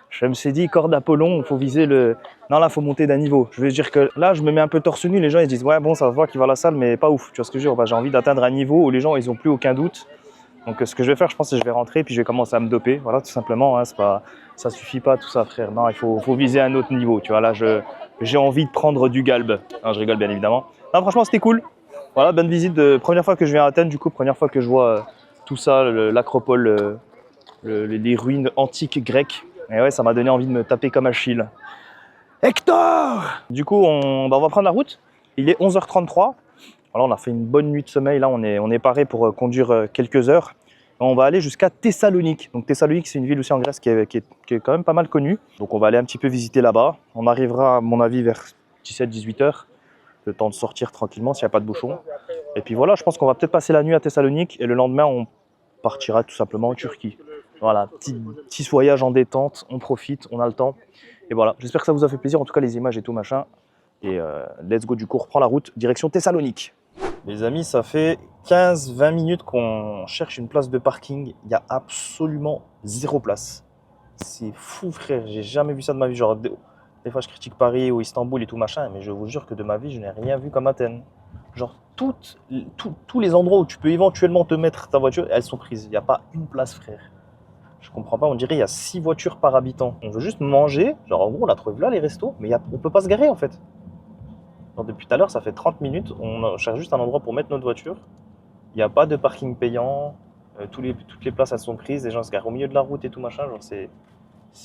Je me suis dit, corps d'Apollon, il faut viser le... Non, là, il faut monter d'un niveau. Je veux dire que là, je me mets un peu torse nu. Les gens, ils disent, ouais, bon, ça va voir qu'il va à la salle, mais pas ouf. Tu vois ce que je veux dire? Bah, j'ai envie d'atteindre un niveau où les gens, ils ont plus aucun doute. Donc, ce que je vais faire, je pense, c'est que je vais rentrer puis je vais commencer à me doper. Voilà, tout simplement. Hein, c'est pas... Ça suffit pas, tout ça, frère. Non, il faut viser un autre niveau. Tu vois, là, j'ai envie de prendre du galbe. Non, je rigole, bien évidemment. Non, franchement, c'était cool. Voilà, bonne visite. Première fois que je viens à Athènes, du coup, première fois que je vois tout ça, l'acropole, les ruines antiques grecques. Et ouais, ça m'a donné envie de me taper comme Achille. Hector! Du coup, on va prendre la route. Il est 11h33. Alors, on a fait une bonne nuit de sommeil. Là, on est paré pour conduire quelques heures. On va aller jusqu'à Thessalonique. Donc, Thessalonique, c'est une ville aussi en Grèce qui est quand même pas mal connue. Donc, on va aller un petit peu visiter là-bas. On arrivera, à mon avis, vers 17-18h. Le temps de sortir tranquillement s'il n'y a pas de bouchon. Et puis voilà, je pense qu'on va peut-être passer la nuit à Thessalonique. Et le lendemain, on partira tout simplement en Turquie. Voilà, petit voyage en détente, on profite, on a le temps. Et voilà, j'espère que ça vous a fait plaisir, en tout cas les images et tout machin. Et let's go, du coup, on reprend la route, direction Thessalonique. Les amis, ça fait 15-20 minutes qu'on cherche une place de parking. Il y a absolument 0 place. C'est fou, frère, j'ai jamais vu ça de ma vie. Genre, des fois je critique Paris ou Istanbul et tout machin, mais je vous jure que de ma vie, je n'ai rien vu comme Athènes. Genre, tous les endroits où tu peux éventuellement te mettre ta voiture, elles sont prises. Il n'y a pas une place, frère. Je comprends pas, on dirait il y a 6 voitures par habitant. On veut juste manger, genre en gros on a trouvé là les restos, mais on peut pas se garer en fait. Alors, depuis tout à l'heure, ça fait 30 minutes, on cherche juste un endroit pour mettre notre voiture. Il n'y a pas de parking payant, toutes les places elles sont prises, les gens se garent au milieu de la route et tout machin, genre c'est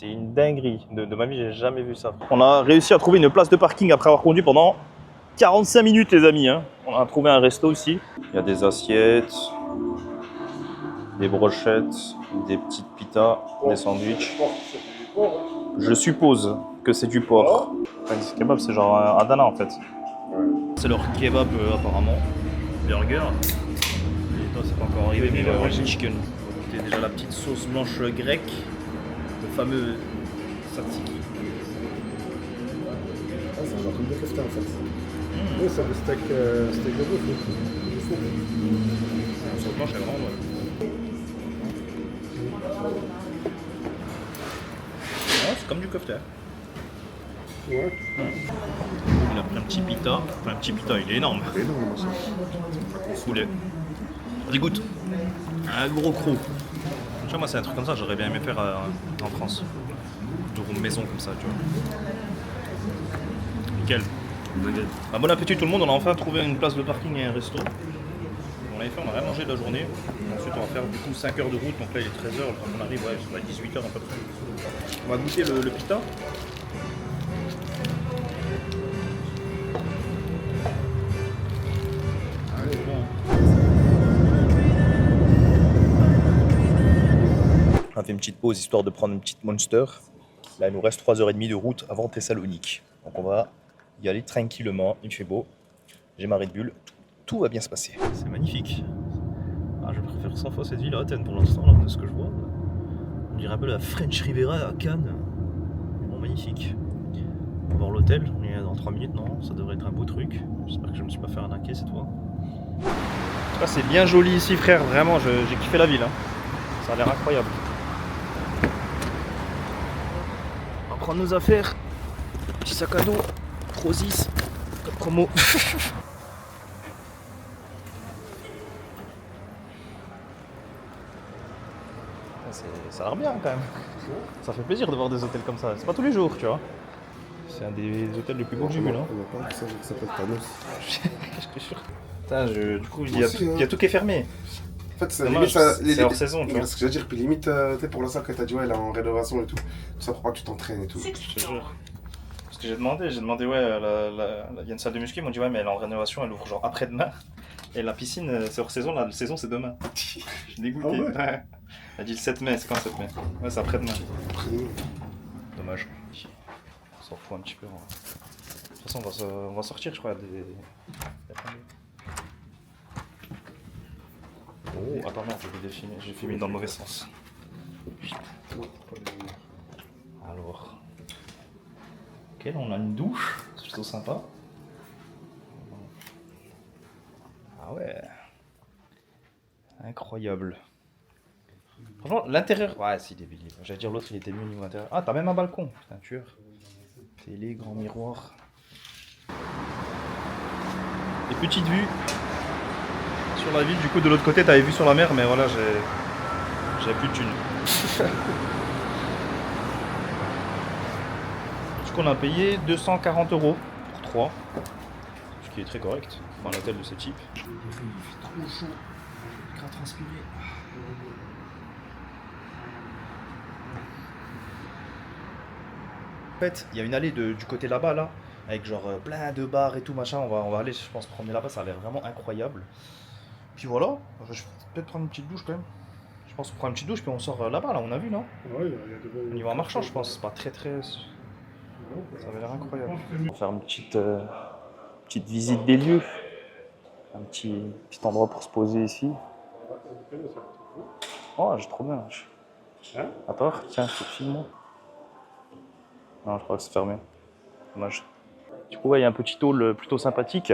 une dinguerie. De ma vie, j'ai jamais vu ça. On a réussi à trouver une place de parking après avoir conduit pendant 45 minutes les amis. Hein. On a trouvé un resto aussi. Il y a des assiettes, des brochettes, des petites pitas, des sandwichs. Je suppose que c'est du porc. Ce kebab, c'est genre un Adana en fait. C'est leur kebab apparemment. Burger. Et toi, c'est pas encore arrivé, mais le chicken. C'était déjà la petite sauce blanche grecque, le fameux tzatziki. Ah, c'est un truc de kefta en fait. Oui, c'est le steak de bœuf. La sauce blanche, elle est vraiment bonne. C'est comme du kofta. Ouais. Il a pris un petit pita. Enfin, un petit pita, il est énorme. C'est énorme, ça. Gros poulet. Vas-y, goûte. Un gros croc. Tu vois, moi, c'est un truc comme ça, j'aurais bien aimé faire en France. De maison comme ça, tu vois. Nickel. Bah, bon appétit tout le monde, on a enfin trouvé une place de parking et un resto. On l'avait fait, on a rien mangé de la journée. Ensuite, on va faire du coup 5 heures de route, donc là il est 13h, quand on arrive, ouais, ça va être 18h à peu près. On va goûter le pita. On a fait une petite pause histoire de prendre une petite Monster. Là, il nous reste 3h30 de route avant Thessalonique. Donc on va y aller tranquillement, il fait beau. J'ai ma Red Bull, tout va bien se passer. C'est magnifique. Ah, je préfère 100 fois cette ville à Athènes pour l'instant, là, de ce que je vois. On dirait un peu la French Riviera à Cannes. Bon, magnifique. On va voir l'hôtel, on y est dans 3 minutes, non? Ça devrait être un beau truc. J'espère que je ne me suis pas fait arnaquer cette fois. C'est bien joli ici, frère, vraiment, j'ai kiffé la ville. Hein. Ça a l'air incroyable. On va prendre nos affaires. Petit sac à dos, Prozis, code promo. Ça a l'air bien quand même. Ça fait plaisir de voir des hôtels comme ça. C'est pas tous les jours, tu vois. C'est un des hôtels les plus beaux que j'ai vu là. On n'a pas ça qui s'appelle Thanos. Je te jure. Putain, du coup, il y a tout qui est fermé. En fait, c'est Dommage, limite, c'est hors saison, tu vois. Ce que j'allais dire, puis limite, tu sais, pour la salle que t'as dit, ouais, elle est en rénovation et tout. Tout ça pour pas que tu t'entraînes et tout. Je te jure. Parce que j'ai demandé, ouais, il y a une salle de muscu, ils m'ont dit, ouais, mais elle est en rénovation, elle ouvre genre après-demain. Et la piscine, c'est hors saison, la saison c'est demain. Je suis dégoûté. Ah ouais. Ouais. Elle dit le 7 mai, c'est quand le 7 mai? Ouais, c'est après-demain. Après-demain. Dommage. On s'en fout un petit peu. De toute façon, on va sortir, je crois. Oh, attends, non, j'ai filmé dans le mauvais sens. Alors. Ok, là on a une douche, c'est plutôt sympa. Ah ouais. Incroyable. Franchement, l'intérieur. Ouais, si, il est bien. J'allais dire l'autre, il était mieux au niveau intérieur. Ah, t'as même un balcon, putain, tueur. Télé, grand miroir. Des petites vues sur la ville. Du coup, de l'autre côté, t'avais vu sur la mer, mais voilà, j'avais plus de thunes. Du coup, on a payé 240 € pour 3. Ce qui est très correct pour un hôtel de ce type. Il fait trop chaud. Il va transpirer. En fait, il y a une allée du côté là-bas, là, avec genre plein de bars et tout, machin. On va aller, je pense, promener là-bas, ça a l'air vraiment incroyable. Puis voilà, je vais peut-être prendre une petite douche quand même. Je pense qu'on prend une petite douche, puis on sort là-bas, là, on a vu, non? Ouais, il y a de bons. On y va en marchant, je pense, c'est pas très. Ça avait l'air incroyable. On va faire une petite visite des lieux. Un petit endroit pour se poser ici. Oh, j'ai trop bien. Hein? Attends, tiens, je te filme moi. Non, je crois que c'est fermé. Dommage. Du coup, ouais, il y a un petit hall plutôt sympathique.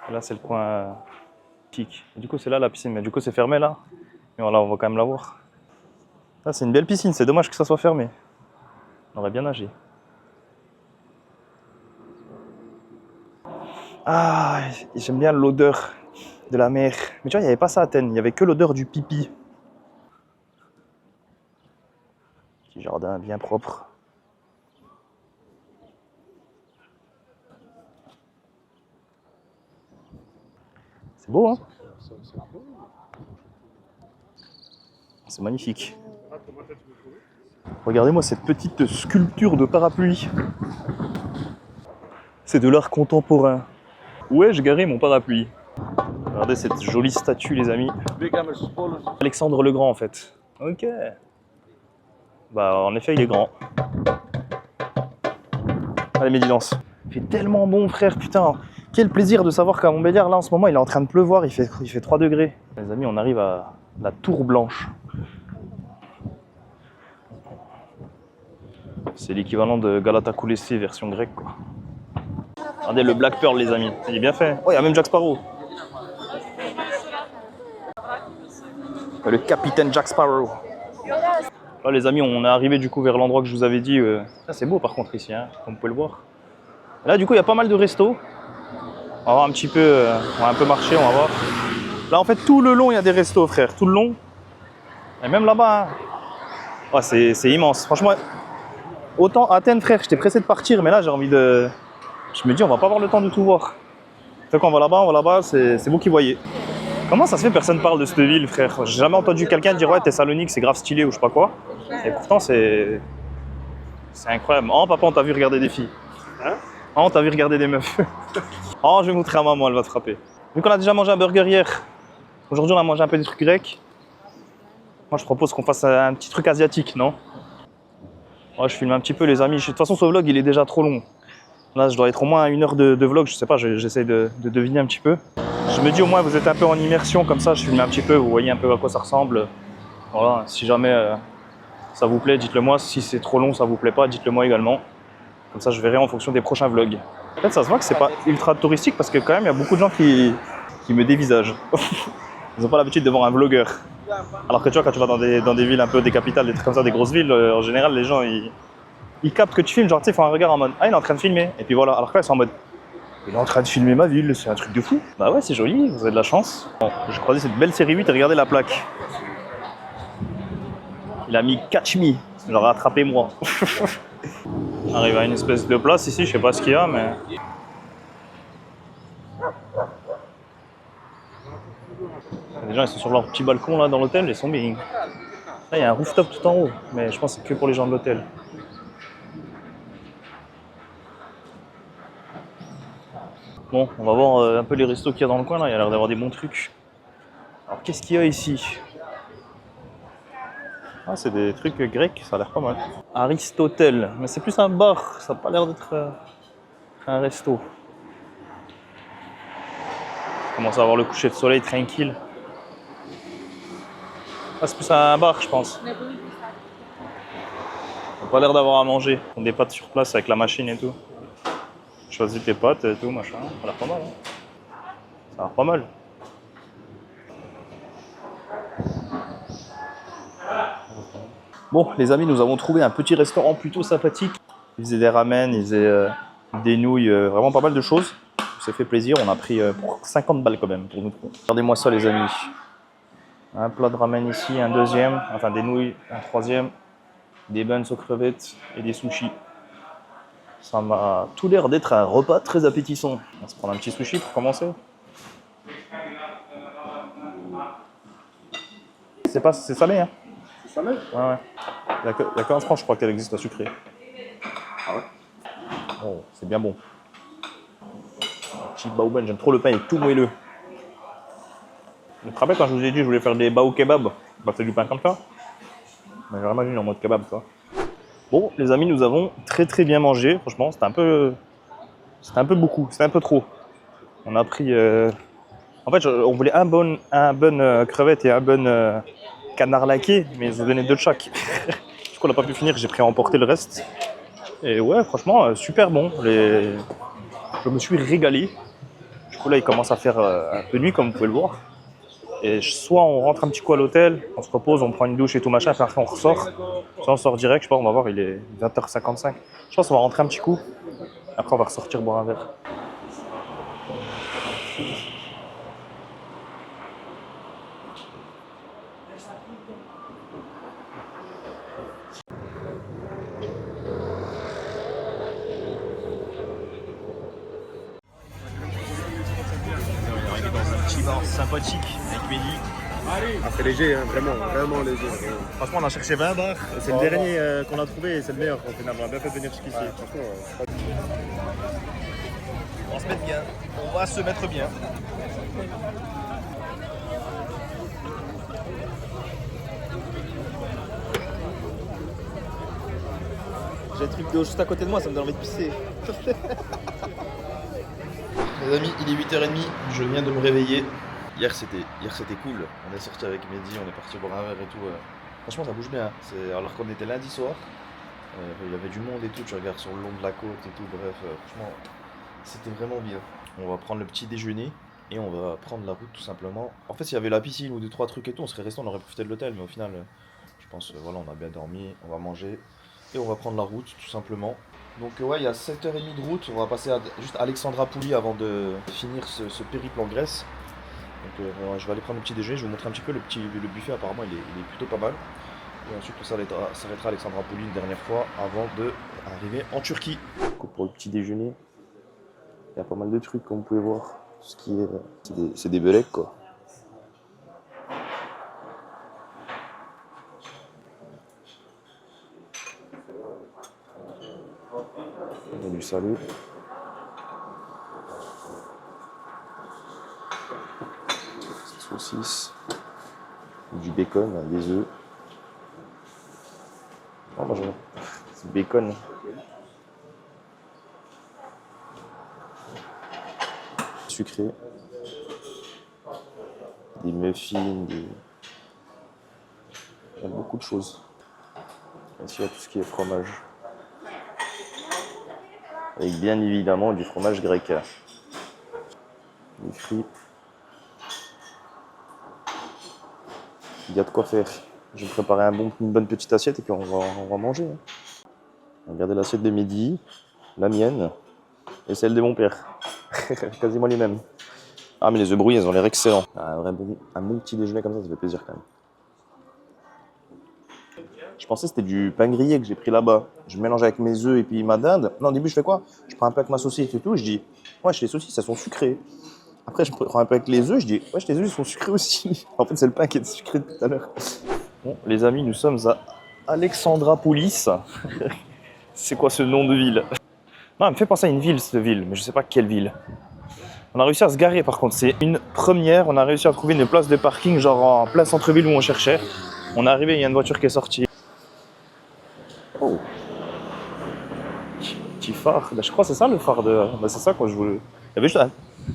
Et là, c'est le coin pique. Du coup, c'est là la piscine, mais du coup, c'est fermé là. Mais voilà, on va quand même la voir. Là, c'est une belle piscine, c'est dommage que ça soit fermé. On aurait bien nagé. Ah, j'aime bien l'odeur de la mer. Mais tu vois, il n'y avait pas ça à Athènes, il n'y avait que l'odeur du pipi. Petit jardin bien propre. C'est beau, hein? C'est magnifique. Regardez-moi cette petite sculpture de parapluie. C'est de l'art contemporain. Où ai-je garé mon parapluie? Regardez cette jolie statue, les amis. Alexandre le Grand, en fait. Ok. Bah, en effet, il est grand. Allez, Médilance. Il fait tellement bon, frère, putain. Quel plaisir de savoir qu'à Montbéliard, là, en ce moment, il est en train de pleuvoir. Il fait 3 degrés. Les amis, on arrive à la Tour Blanche. C'est l'équivalent de Galata Koulessi version grecque, quoi. Regardez le Black Pearl, les amis. Il est bien fait. Oh, il y a même Jack Sparrow. Le capitaine Jack Sparrow. Là les amis, on est arrivé du coup vers l'endroit que je vous avais dit. Ah, c'est beau par contre ici, hein, comme vous pouvez le voir. Là du coup il y a pas mal de restos. On va voir un petit peu, on va un peu marcher, on va voir. Là en fait tout le long il y a des restos frère, tout le long. Et même là-bas, hein. Ouais, c'est immense. Franchement, autant Athènes frère, j'étais pressé de partir, mais là j'ai envie de... Je me dis on va pas avoir le temps de tout voir. Donc on va là-bas, c'est vous qui voyez. Comment ça se fait que personne parle de cette ville, frère? J'ai jamais entendu quelqu'un dire ouais Thessalonique c'est grave stylé ou je sais pas quoi. Et pourtant c'est incroyable. Oh papa, on t'a vu regarder des filles. Hein? Oh, on t'a vu regarder des meufs. Oh, je vais montrer à maman, elle va te frapper. Vu qu'on a déjà mangé un burger hier, aujourd'hui on a mangé un peu des trucs grecs. Moi je propose qu'on fasse un petit truc asiatique, non? Ouais, je filme un petit peu les amis. De toute façon ce vlog il est déjà trop long. Là je dois être au moins 1 heure de vlog, je sais pas, j'essaie de deviner un petit peu. Je me dis au moins vous êtes un peu en immersion comme ça, je filme un petit peu, vous voyez un peu à quoi ça ressemble. Voilà, si jamais ça vous plaît, dites-le moi. Si c'est trop long, ça vous plaît pas, dites-le moi également. Comme ça je verrai en fonction des prochains vlogs. En fait ça se voit que c'est pas ultra touristique parce que quand même il y a beaucoup de gens qui me dévisagent. Ils n'ont pas l'habitude de voir un vlogueur. Alors que tu vois quand tu vas dans des villes un peu des capitales, des trucs comme ça, des grosses villes, en général les gens ils captent que tu filmes, genre tu sais, ils font un regard en mode ah il est en train de filmer. Et puis voilà, alors que là ils sont en mode il est en train de filmer ma ville, c'est un truc de fou. Bah ouais, c'est joli, vous avez de la chance. Bon, j'ai croisé cette belle série 8 et regardez la plaque. Il a mis Catch Me, genre attrapez-moi. On arrive à une espèce de place ici, je sais pas ce qu'il y a, mais... Les gens ils sont sur leur petit balcon là dans l'hôtel, ils sont bien. Là il y a un rooftop tout en haut, mais je pense que c'est que pour les gens de l'hôtel. Bon, on va voir un peu les restos qu'il y a dans le coin là, il y a l'air d'avoir des bons trucs. Alors qu'est-ce qu'il y a ici? Ah, c'est des trucs grecs, ça a l'air pas mal. Aristotel, mais c'est plus un bar, ça n'a pas l'air d'être un resto. On commence à avoir le coucher de soleil tranquille. Ah, c'est plus un bar, je pense. Ça n'a pas l'air d'avoir à manger. On a des pâtes sur place avec la machine et tout. Choisis tes pâtes et tout, machin. Ça a l'air pas mal. Hein. Ça a l'air pas mal. Bon, les amis, nous avons trouvé un petit restaurant plutôt sympathique. Ils faisaient des ramen, ils faisaient des nouilles, vraiment pas mal de choses. On s'est fait plaisir, on a pris pour 50 balles quand même pour nous. Regardez-moi ça, les amis. Un plat de ramen ici, un deuxième, enfin des nouilles, un troisième, des buns aux crevettes et des sushis. Ça m'a tout l'air d'être un repas très appétissant. On va se prendre un petit sushi pour commencer. C'est salé, hein? C'est salé? Ouais. Il y a qu'en France, je crois qu'elle existe la sucrée. Ah ouais? Oh, c'est bien bon. Un petit baoban, j'aime trop le pain, il est tout moelleux. Vous vous rappelez quand je vous ai dit que je voulais faire des bao kebab? Bah, c'est du pain comme ça. Mais j'ai vraiment en mode kebab, quoi. Bon, les amis, nous avons très bien mangé. Franchement, c'était un peu beaucoup, c'était un peu trop. On a pris... En fait, on voulait un bun crevette et un bun canard laqué, mais ils ont donné 2 de chaque. Du coup, on n'a pas pu finir, j'ai pris à emporter le reste. Et ouais, franchement, super bon. Je me suis régalé. Du coup, là, il commence à faire un peu nuit, comme vous pouvez le voir. Et soit on rentre un petit coup à l'hôtel, on se repose, on prend une douche et tout machin, puis après on ressort. Soit on sort direct, je sais pas, on va voir, il est 20h55. Je pense qu'on va rentrer un petit coup. Après on va ressortir boire un verre. On est arrivé dans un petit bar sympathique avec Mehdi. Ah, c'est léger, hein, vraiment léger. Franchement, on a cherché 20 bars. C'est le dernier qu'on a trouvé et c'est le meilleur. Donc on a bien fait de venir jusqu'ici. On va se mettre bien. On va se mettre bien. J'ai un truc d'eau juste à côté de moi, ça me donne envie de pisser. Les amis, il est 8h30, je viens de me réveiller. Hier c'était cool, on est sorti avec Mehdi, on est parti boire un verre et tout. Franchement ça bouge bien, alors qu'on était lundi soir, il y avait du monde et tout, tu regardes sur le long de la côte et tout, bref, franchement c'était vraiment bien. On va prendre le petit déjeuner et on va prendre la route tout simplement. En fait s'il y avait la piscine ou 2-3 trucs et tout, on serait resté, on aurait profité de l'hôtel, mais au final je pense, voilà, on a bien dormi, on va manger et on va prendre la route tout simplement. Donc ouais, il y a 7h30 de route, on va passer juste à Alexandra-Pouli avant de finir ce périple en Grèce. Donc je vais aller prendre le petit déjeuner, je vais vous montrer un petit peu le buffet, apparemment il est plutôt pas mal. Et ensuite on s'arrêtera à Alexandra-Pouli une dernière fois avant d'arriver en Turquie. Pour le petit déjeuner, il y a pas mal de trucs comme vous pouvez voir. Tout ce qui est, c'est des belecs quoi. Il y a du salé. Saucisse. Du bacon, des œufs. Oh, moi j'aime. C'est du bacon. Sucré. Des muffins, il y a beaucoup de choses. Ici il y a tout ce qui est fromage. Avec bien évidemment du fromage grec. Des frites. Il y a de quoi faire. Je vais préparer une bonne petite assiette et puis on va manger. Regardez l'assiette de midi, la mienne et celle de mon père. Quasiment les mêmes. Ah mais les œufs brouillés, ils ont l'air excellents. Un bon petit déjeuner comme ça fait plaisir quand même. Je pensais que c'était du pain grillé que j'ai pris là-bas. Je mélange avec mes œufs et puis ma dinde. Non, au début je fais quoi? Je prends un peu avec ma saucisse et tout, je dis ouais, les saucisses elles sont sucrées. Après je prends un peu avec les œufs, je dis ouais, les œufs ils sont sucrés aussi. En fait c'est le pain qui est sucré depuis tout à l'heure. Bon les amis, nous sommes à Alexandra-Poulis. C'est quoi ce nom de ville? Non, elle me fait penser à une ville cette ville, mais je sais pas quelle ville. On a réussi à se garer par contre, c'est une première, on a réussi à trouver une place de parking genre en plein centre-ville où on cherchait. On est arrivé, il y a une voiture qui est sortie. Oh. Petit phare, je crois que c'est ça le phare de... Bah, c'est ça quoi, je voulais... Il y avait juste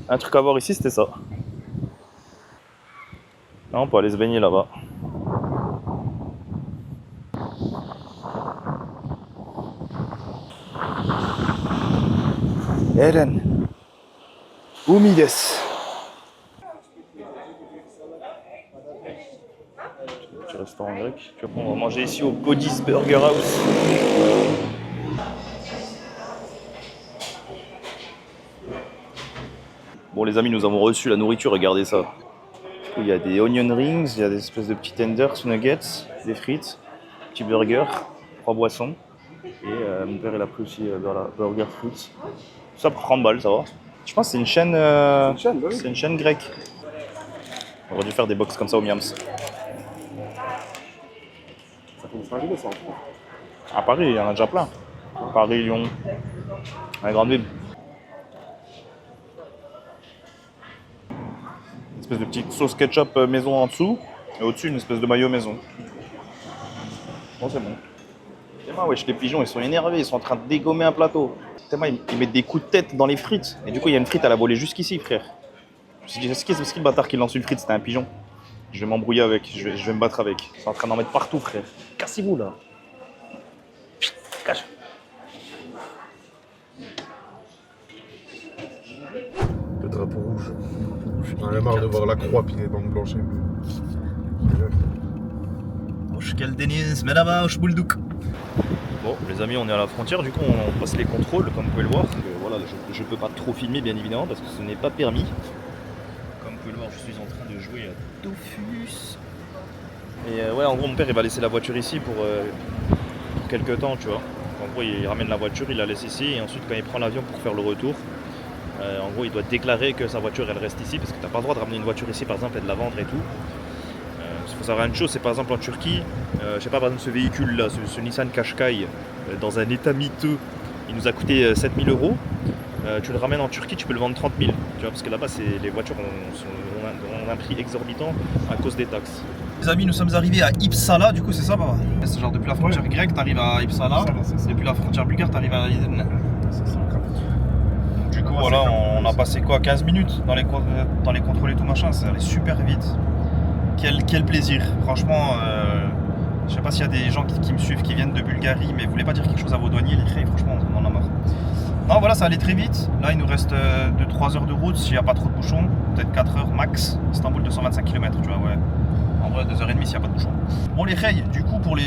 un truc à voir ici, c'était ça. Là, on peut aller se baigner là-bas. Eren. Humides. Petit restaurant grec. On va manger ici au Godis Burger House. Bon les amis, nous avons reçu la nourriture, regardez ça. Il y a des onion rings, il y a des espèces de petits tenders, nuggets, des frites, petit burger, 3 boissons. Et mon père il a pris aussi burger frites. Ça pour 30 balles, ça va. Je pense que c'est une chaîne, c'est une chaîne grecque. On aurait dû faire des box comme ça au Miams. Ça commence à arriver ça en France. À Paris, il y en a déjà plein. Paris, Lyon, la grande ville. Une espèce de petite sauce ketchup maison en dessous. Et au-dessus, une espèce de mayo maison. Bon, c'est bon. Tellement, wesh, les pigeons, ils sont énervés, ils sont en train de dégommer un plateau. Tellement, ils mettent des coups de tête dans les frites. Et du coup, il y a une frite, elle a volé jusqu'ici, frère. Je me suis dit, est-ce que le bâtard qui lance une frite, c'était un pigeon? Je vais m'embrouiller avec, je vais me battre avec. Ils sont en train d'en mettre partout, frère. Cassez-vous, là. Cache. Le drapeau rouge. J'en ai marre de voir la croix puis les bandes blanches. Bon, les amis, on est à la frontière, du coup on passe les contrôles, comme vous pouvez le voir. Voilà, je peux pas trop filmer, bien évidemment, parce que ce n'est pas permis. Comme vous pouvez le voir, je suis en train de jouer à Dofus. Et ouais, en gros, mon père il va laisser la voiture ici pour quelques temps, tu vois. En gros, il ramène la voiture, il la laisse ici, et ensuite, quand il prend l'avion pour faire le retour, en gros, il doit déclarer que sa voiture elle reste ici, parce que t'as pas le droit de ramener une voiture ici, par exemple, et de la vendre et tout. Il faut savoir une chose, c'est par exemple en Turquie, je sais pas, par exemple ce véhicule là, ce Nissan Qashqai, dans un état miteux, il nous a coûté 7000 €. Tu le ramènes en Turquie, tu peux le vendre 30 000, tu vois, parce que là-bas les voitures ont un prix exorbitant à cause des taxes. Les amis, nous sommes arrivés à Ipsala, du coup c'est ça, papa? C'est genre depuis la frontière grecque, t'arrives à Ipsala, depuis la frontière bulgare, t'arrives à Aydın. Du coup voilà, on a passé quoi, 15 minutes dans les contrôles et tout machin, ça allait super vite. Quel plaisir, franchement, je sais pas s'il y a des gens qui me suivent qui viennent de Bulgarie, mais vous voulez pas dire quelque chose à vos douaniers, les craies, franchement on en a marre. Non voilà, ça allait très vite, là il nous reste 2-3 heures de route, s'il n'y a pas trop de bouchons, peut-être 4 heures max. Istanbul 225 km, tu vois, ouais. En Ouais, 2h30 s'il n'y a pas de bouchon. Bon, les rails, du coup, pour les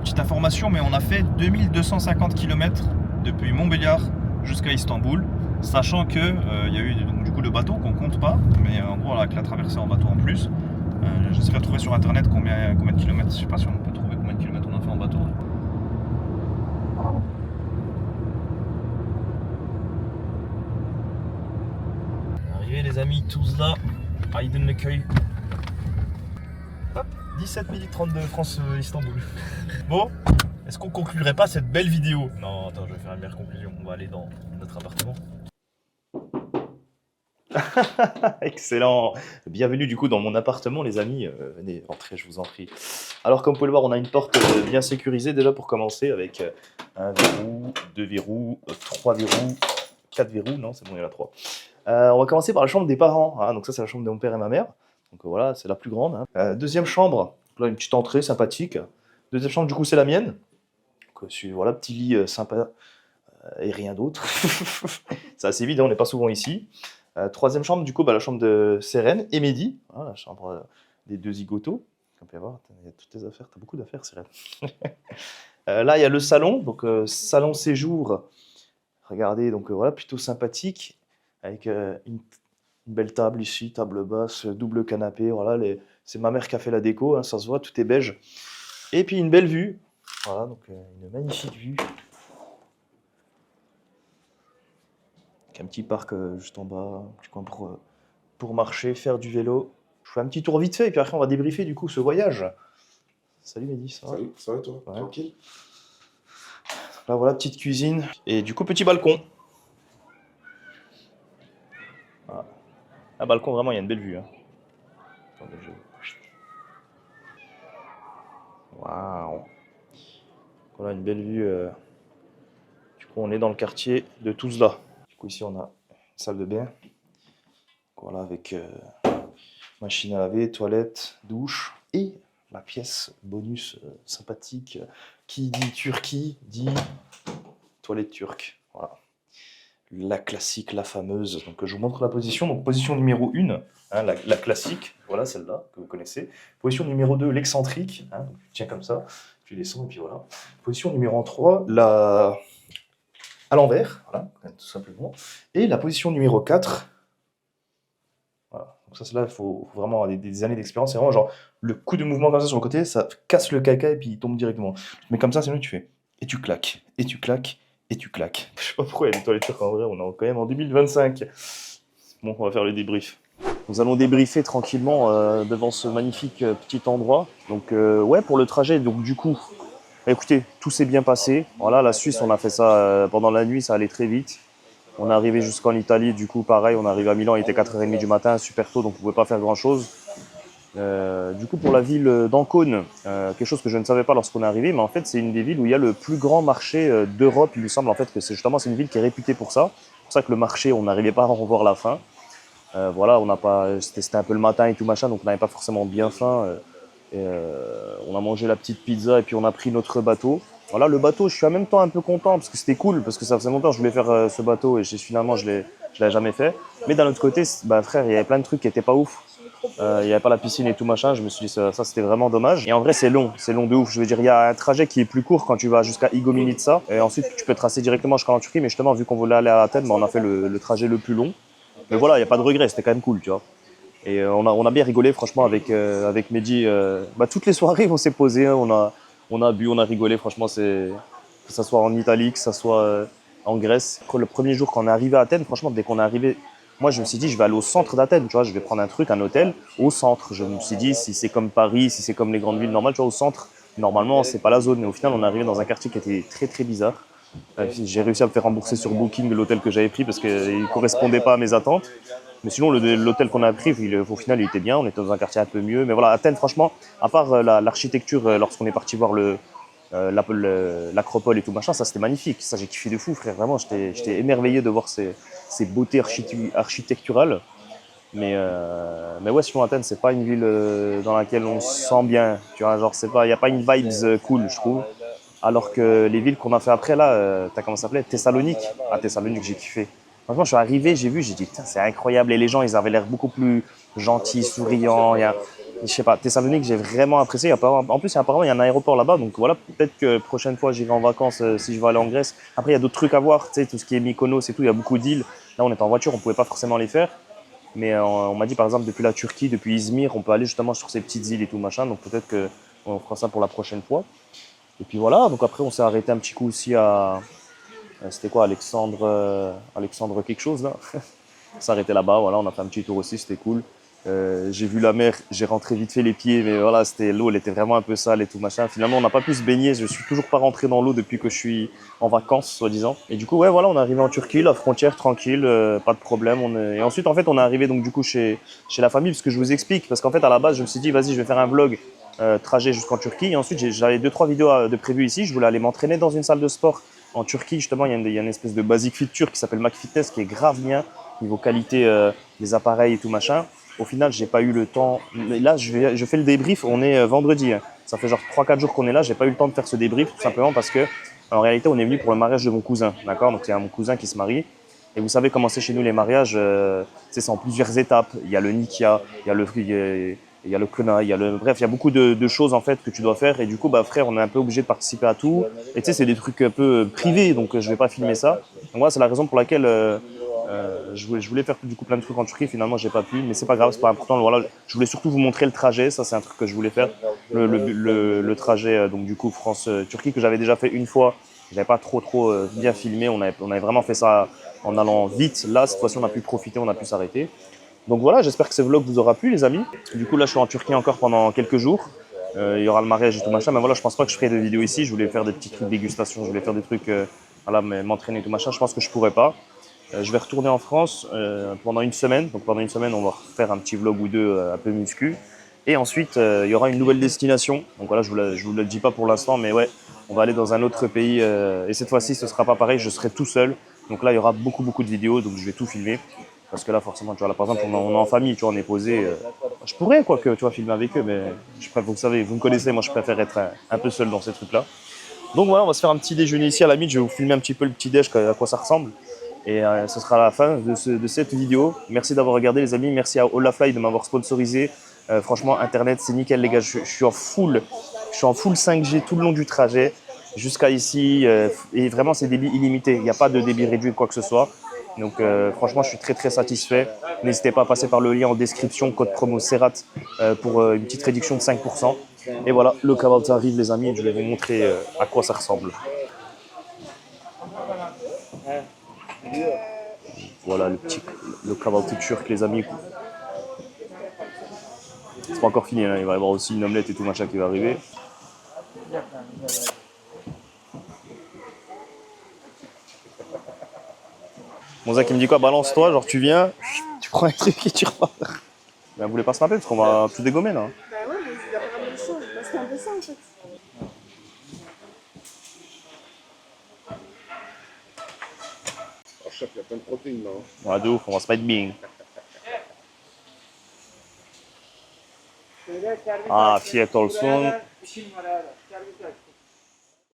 petites informations, mais on a fait 2250 km depuis Montbéliard jusqu'à Istanbul, sachant que il y a eu donc, du coup le bateau qu'on compte pas, mais en gros avec la traversée en bateau en plus. J'essaierai de trouver sur internet combien de kilomètres, je sais pas si on peut trouver combien de kilomètres on a fait en bateau. Arrivé les amis, tous là, Aydın le cueil. Hop, 17 minutes 32 France-Istanbul. Bon, est-ce qu'on conclurait pas cette belle vidéo? Non, attends, je vais faire une meilleure conclusion. On va aller dans notre appartement. Excellent. Bienvenue du coup dans mon appartement les amis. Venez rentrer, je vous en prie. Alors comme vous pouvez le voir, on a une porte bien sécurisée déjà pour commencer avec un verrou, deux verrous, trois verrous, quatre verrous. Non, c'est bon, il y en a trois. On va commencer par la chambre des parents. Hein. Donc ça, c'est la chambre de mon père et ma mère. Donc voilà, c'est la plus grande. Hein. Deuxième chambre, là une petite entrée sympathique. Deuxième chambre, du coup, c'est la mienne. Donc, voilà, petit lit sympa et rien d'autre. C'est assez vide, on n'est pas souvent ici. Troisième chambre, du coup, la chambre de Sérène et Mehdi. Voilà, la chambre des deux zigotos. Comme vous pouvez voir, il y a toutes tes affaires. Tu as beaucoup d'affaires, Sérène. Là, il y a le salon. Donc, salon séjour. Regardez, donc voilà, plutôt sympathique. Avec une belle table ici, table basse, double canapé. Voilà, c'est ma mère qui a fait la déco, hein, ça se voit, tout est beige. Et puis une belle vue. Voilà, donc une magnifique vue. Avec un petit parc juste en bas, un petit coin pour marcher, faire du vélo. Je fais un petit tour vite fait et puis après on va débriefer du coup ce voyage. Salut Mehdi, ça va? Salut, ça va toi? Ouais. Tranquille. Là voilà, petite cuisine. Et du coup, petit balcon. Voilà. Un balcon, vraiment, il y a une belle vue. Hein. Attendez, waouh! Voilà, une belle vue. Du coup, on est dans le quartier de Tuzla. Du coup, ici, on a une salle de bain. Voilà, avec machine à laver, toilette, douche. Et la pièce bonus sympathique. Qui dit Turquie, dit toilette turque. Voilà. La classique, la fameuse. Donc, je vous montre la position. Donc, position numéro 1, hein, la classique. Voilà, celle-là, que vous connaissez. Position numéro 2, l'excentrique. Hein, donc, tu tiens comme ça, tu descends, et puis voilà. Position numéro 3, à l'envers. Voilà, tout simplement. Et la position numéro 4. Voilà. Donc, ça, c'est là, il faut vraiment avoir des années d'expérience. C'est vraiment genre, le coup de mouvement comme ça sur le côté, ça casse le caca et puis il tombe directement. Mais comme ça, sinon, tu fais. Et tu claques, et tu claques. Et tu claques. Je sais pas pourquoi il y a des toilettes turques en vrai, on est quand même en 2025. Bon, on va faire le débrief. Nous allons débriefer tranquillement devant ce magnifique petit endroit. Donc ouais, pour le trajet, donc du coup, écoutez, tout s'est bien passé. Voilà, la Suisse, on a fait ça pendant la nuit, ça allait très vite. On est arrivé jusqu'en Italie, du coup pareil, on est arrivé à Milan, il était 4h30 du matin, super tôt, donc on ne pouvait pas faire grand chose. Du coup, pour la ville d'Ancône, quelque chose que je ne savais pas lorsqu'on est arrivé, mais en fait, c'est une des villes où il y a le plus grand marché d'Europe. Il me semble en fait que c'est une ville qui est réputée pour ça. C'est pour ça que le marché, on n'arrivait pas à en revoir la fin. Voilà, c'était un peu le matin et tout machin, donc on n'avait pas forcément bien faim. On a mangé la petite pizza et puis on a pris notre bateau. Voilà, le bateau, je suis en même temps un peu content parce que c'était cool, parce que ça faisait longtemps que je voulais faire ce bateau et finalement je l'ai jamais fait. Mais d'un autre côté, frère, il y avait plein de trucs qui étaient pas ouf. Il n'y avait pas la piscine et tout machin, je me suis dit ça c'était vraiment dommage. Et en vrai c'est long de ouf, je veux dire il y a un trajet qui est plus court quand tu vas jusqu'à Igoumenitsa et ensuite tu peux tracer directement jusqu'en Turquie, mais justement vu qu'on voulait aller à Athènes, on a fait le trajet le plus long. Mais voilà, il n'y a pas de regret, c'était quand même cool, tu vois. Et on a bien rigolé franchement avec Mehdi, toutes les soirées on s'est posé, hein, on a bu, on a rigolé, franchement que ça soit en Italie, que ça soit en Grèce. Le premier jour quand on est arrivé à Athènes, franchement dès qu'on est arrivé, moi, je me suis dit, je vais aller au centre d'Athènes, tu vois, je vais prendre un hôtel au centre. Je me suis dit, si c'est comme Paris, si c'est comme les grandes villes normales, tu vois, au centre, normalement, c'est pas la zone. Mais au final, on est arrivé dans un quartier qui était très, très bizarre. J'ai réussi à me faire rembourser sur Booking l'hôtel que j'avais pris parce qu'il ne correspondait pas à mes attentes. Mais sinon, l'hôtel qu'on a pris, au final, il était bien. On était dans un quartier un peu mieux. Mais voilà, Athènes, franchement, à part l'architecture, lorsqu'on est parti voir l'acropole et tout machin, ça c'était magnifique, ça j'ai kiffé de fou frère, vraiment j'étais émerveillé de voir ces beautés architecturales, mais ouais, sinon Athènes c'est pas une ville dans laquelle on se sent bien, tu vois, genre il n'y a pas une vibes cool je trouve, alors que les villes qu'on a fait après là, t'as comment ça s'appelait, Thessalonique, à Thessalonique j'ai kiffé, franchement je suis arrivé, j'ai dit c'est incroyable et les gens ils avaient l'air beaucoup plus gentils, souriants, je sais pas, Thessalonique, j'ai vraiment apprécié. En plus, apparemment, il y a un aéroport là-bas. Donc voilà, peut-être que prochaine fois, j'irai en vacances si je veux aller en Grèce. Après, il y a d'autres trucs à voir. Tu sais, tout ce qui est Mykonos et tout, il y a beaucoup d'îles. Là, on est en voiture, on pouvait pas forcément les faire. Mais on m'a dit, par exemple, depuis la Turquie, depuis Izmir, on peut aller justement sur ces petites îles et tout machin. Donc peut-être qu'on fera ça pour la prochaine fois. Et puis voilà, donc après, on s'est arrêté un petit coup aussi à. C'était quoi, Alexandre quelque chose là. On s'est arrêté là-bas, voilà, on a fait un petit tour aussi, c'était cool. J'ai vu la mer, j'ai rentré vite fait les pieds, mais voilà, l'eau, elle était vraiment un peu sale et tout machin. Finalement, on n'a pas pu se baigner, je suis toujours pas rentré dans l'eau depuis que je suis en vacances, soi-disant. Et du coup, ouais, voilà, on est arrivé en Turquie, la frontière tranquille, pas de problème. Et ensuite, en fait, on est arrivé donc du coup chez la famille, parce que je vous explique, parce qu'en fait, à la base, je me suis dit, vas-y, je vais faire un vlog trajet jusqu'en Turquie. Et ensuite, j'avais 2-3 vidéos de prévues ici. Je voulais aller m'entraîner dans une salle de sport en Turquie. Justement, il y a une espèce de basic fit turc qui s'appelle McFitness, qui est grave bien niveau qualité des appareils et tout machin. Au final, j'ai pas eu le temps. Mais là, je fais le débrief. On est vendredi. Hein. Ça fait genre 3-4 jours qu'on est là. J'ai pas eu le temps de faire ce débrief, tout simplement parce que, en réalité, on est venu pour le mariage de mon cousin. D'accord? Donc, il y a mon cousin qui se marie. Et vous savez comment c'est chez nous les mariages. C'est en plusieurs étapes. Il y a le nikia, il y a le kena, bref, il y a beaucoup de choses en fait que tu dois faire. Et du coup, bah frère, on est un peu obligé de participer à tout. Et tu sais, c'est des trucs un peu privés, donc je vais pas filmer ça. Donc voilà, c'est la raison pour laquelle je voulais faire du coup plein de trucs en Turquie. Finalement, j'ai pas pu, mais c'est pas grave, c'est pas important. Voilà, je voulais surtout vous montrer le trajet. Ça, c'est un truc que je voulais faire, le trajet donc du coup France-Turquie que j'avais déjà fait une fois. J'avais pas trop bien filmé. On avait vraiment fait ça en allant vite. Là, cette fois-ci, on a pu profiter, on a pu s'arrêter. Donc voilà, j'espère que ce vlog vous aura plu, les amis. Du coup, là, je suis en Turquie encore pendant quelques jours. Il y aura le mariage et tout machin. Mais voilà, je pense pas que je ferai de vidéos ici. Je voulais faire des petits trucs de dégustation. Je voulais faire des trucs, voilà, m'entraîner et tout machin. Je pense que je pourrais pas. Je vais retourner en France pendant une semaine. Donc pendant une semaine, on va faire un petit vlog ou deux un peu muscu. Et ensuite, il y aura une nouvelle destination. Donc voilà, je vous le dis pas pour l'instant, mais ouais, on va aller dans un autre pays. Et cette fois-ci, ce sera pas pareil. Je serai tout seul. Donc là, il y aura beaucoup de vidéos. Donc je vais tout filmer. Parce que là, forcément, tu vois, là, par exemple, on est en famille, tu vois, on est posé. Je pourrais, quoi, que tu vois, filmer avec eux, mais vous savez, vous me connaissez, moi, je préfère être un peu seul dans ces trucs-là. Donc voilà, on va se faire un petit déjeuner ici à la limite. Je vais vous filmer un petit peu le petit déj, à quoi ça ressemble. Et ce sera la fin de cette vidéo. Merci d'avoir regardé, les amis. Merci à Olafly de m'avoir sponsorisé. Franchement, Internet, c'est nickel, les gars. Je suis en full 5G tout le long du trajet jusqu'à ici. Et vraiment, c'est débit illimité. Il n'y a pas de débit réduit ou quoi que ce soit. Donc franchement, je suis très satisfait. N'hésitez pas à passer par le lien en description, code promo Serrat pour une petite réduction de 5%. Et voilà, le kahvaltı arrive, les amis, et je vais vous montrer à quoi ça ressemble. Voilà le kahvaltı turc, les amis. C'est pas encore fini, hein. Il va y avoir aussi une omelette et tout machin qui va arriver. Mon Zach, il me dit quoi? Balance-toi, genre tu viens, tu prends un truc et tu repars. Ben, vous voulez pas snapper parce qu'on va tout dégommer là. Bah ouais, mais je dois faire la même chose. Bah, c'est un peu ça en fait. Oh, chef, il y a plein de protéines là. Ouais, de ouf, on va se mettre bien. Afiyet olsun.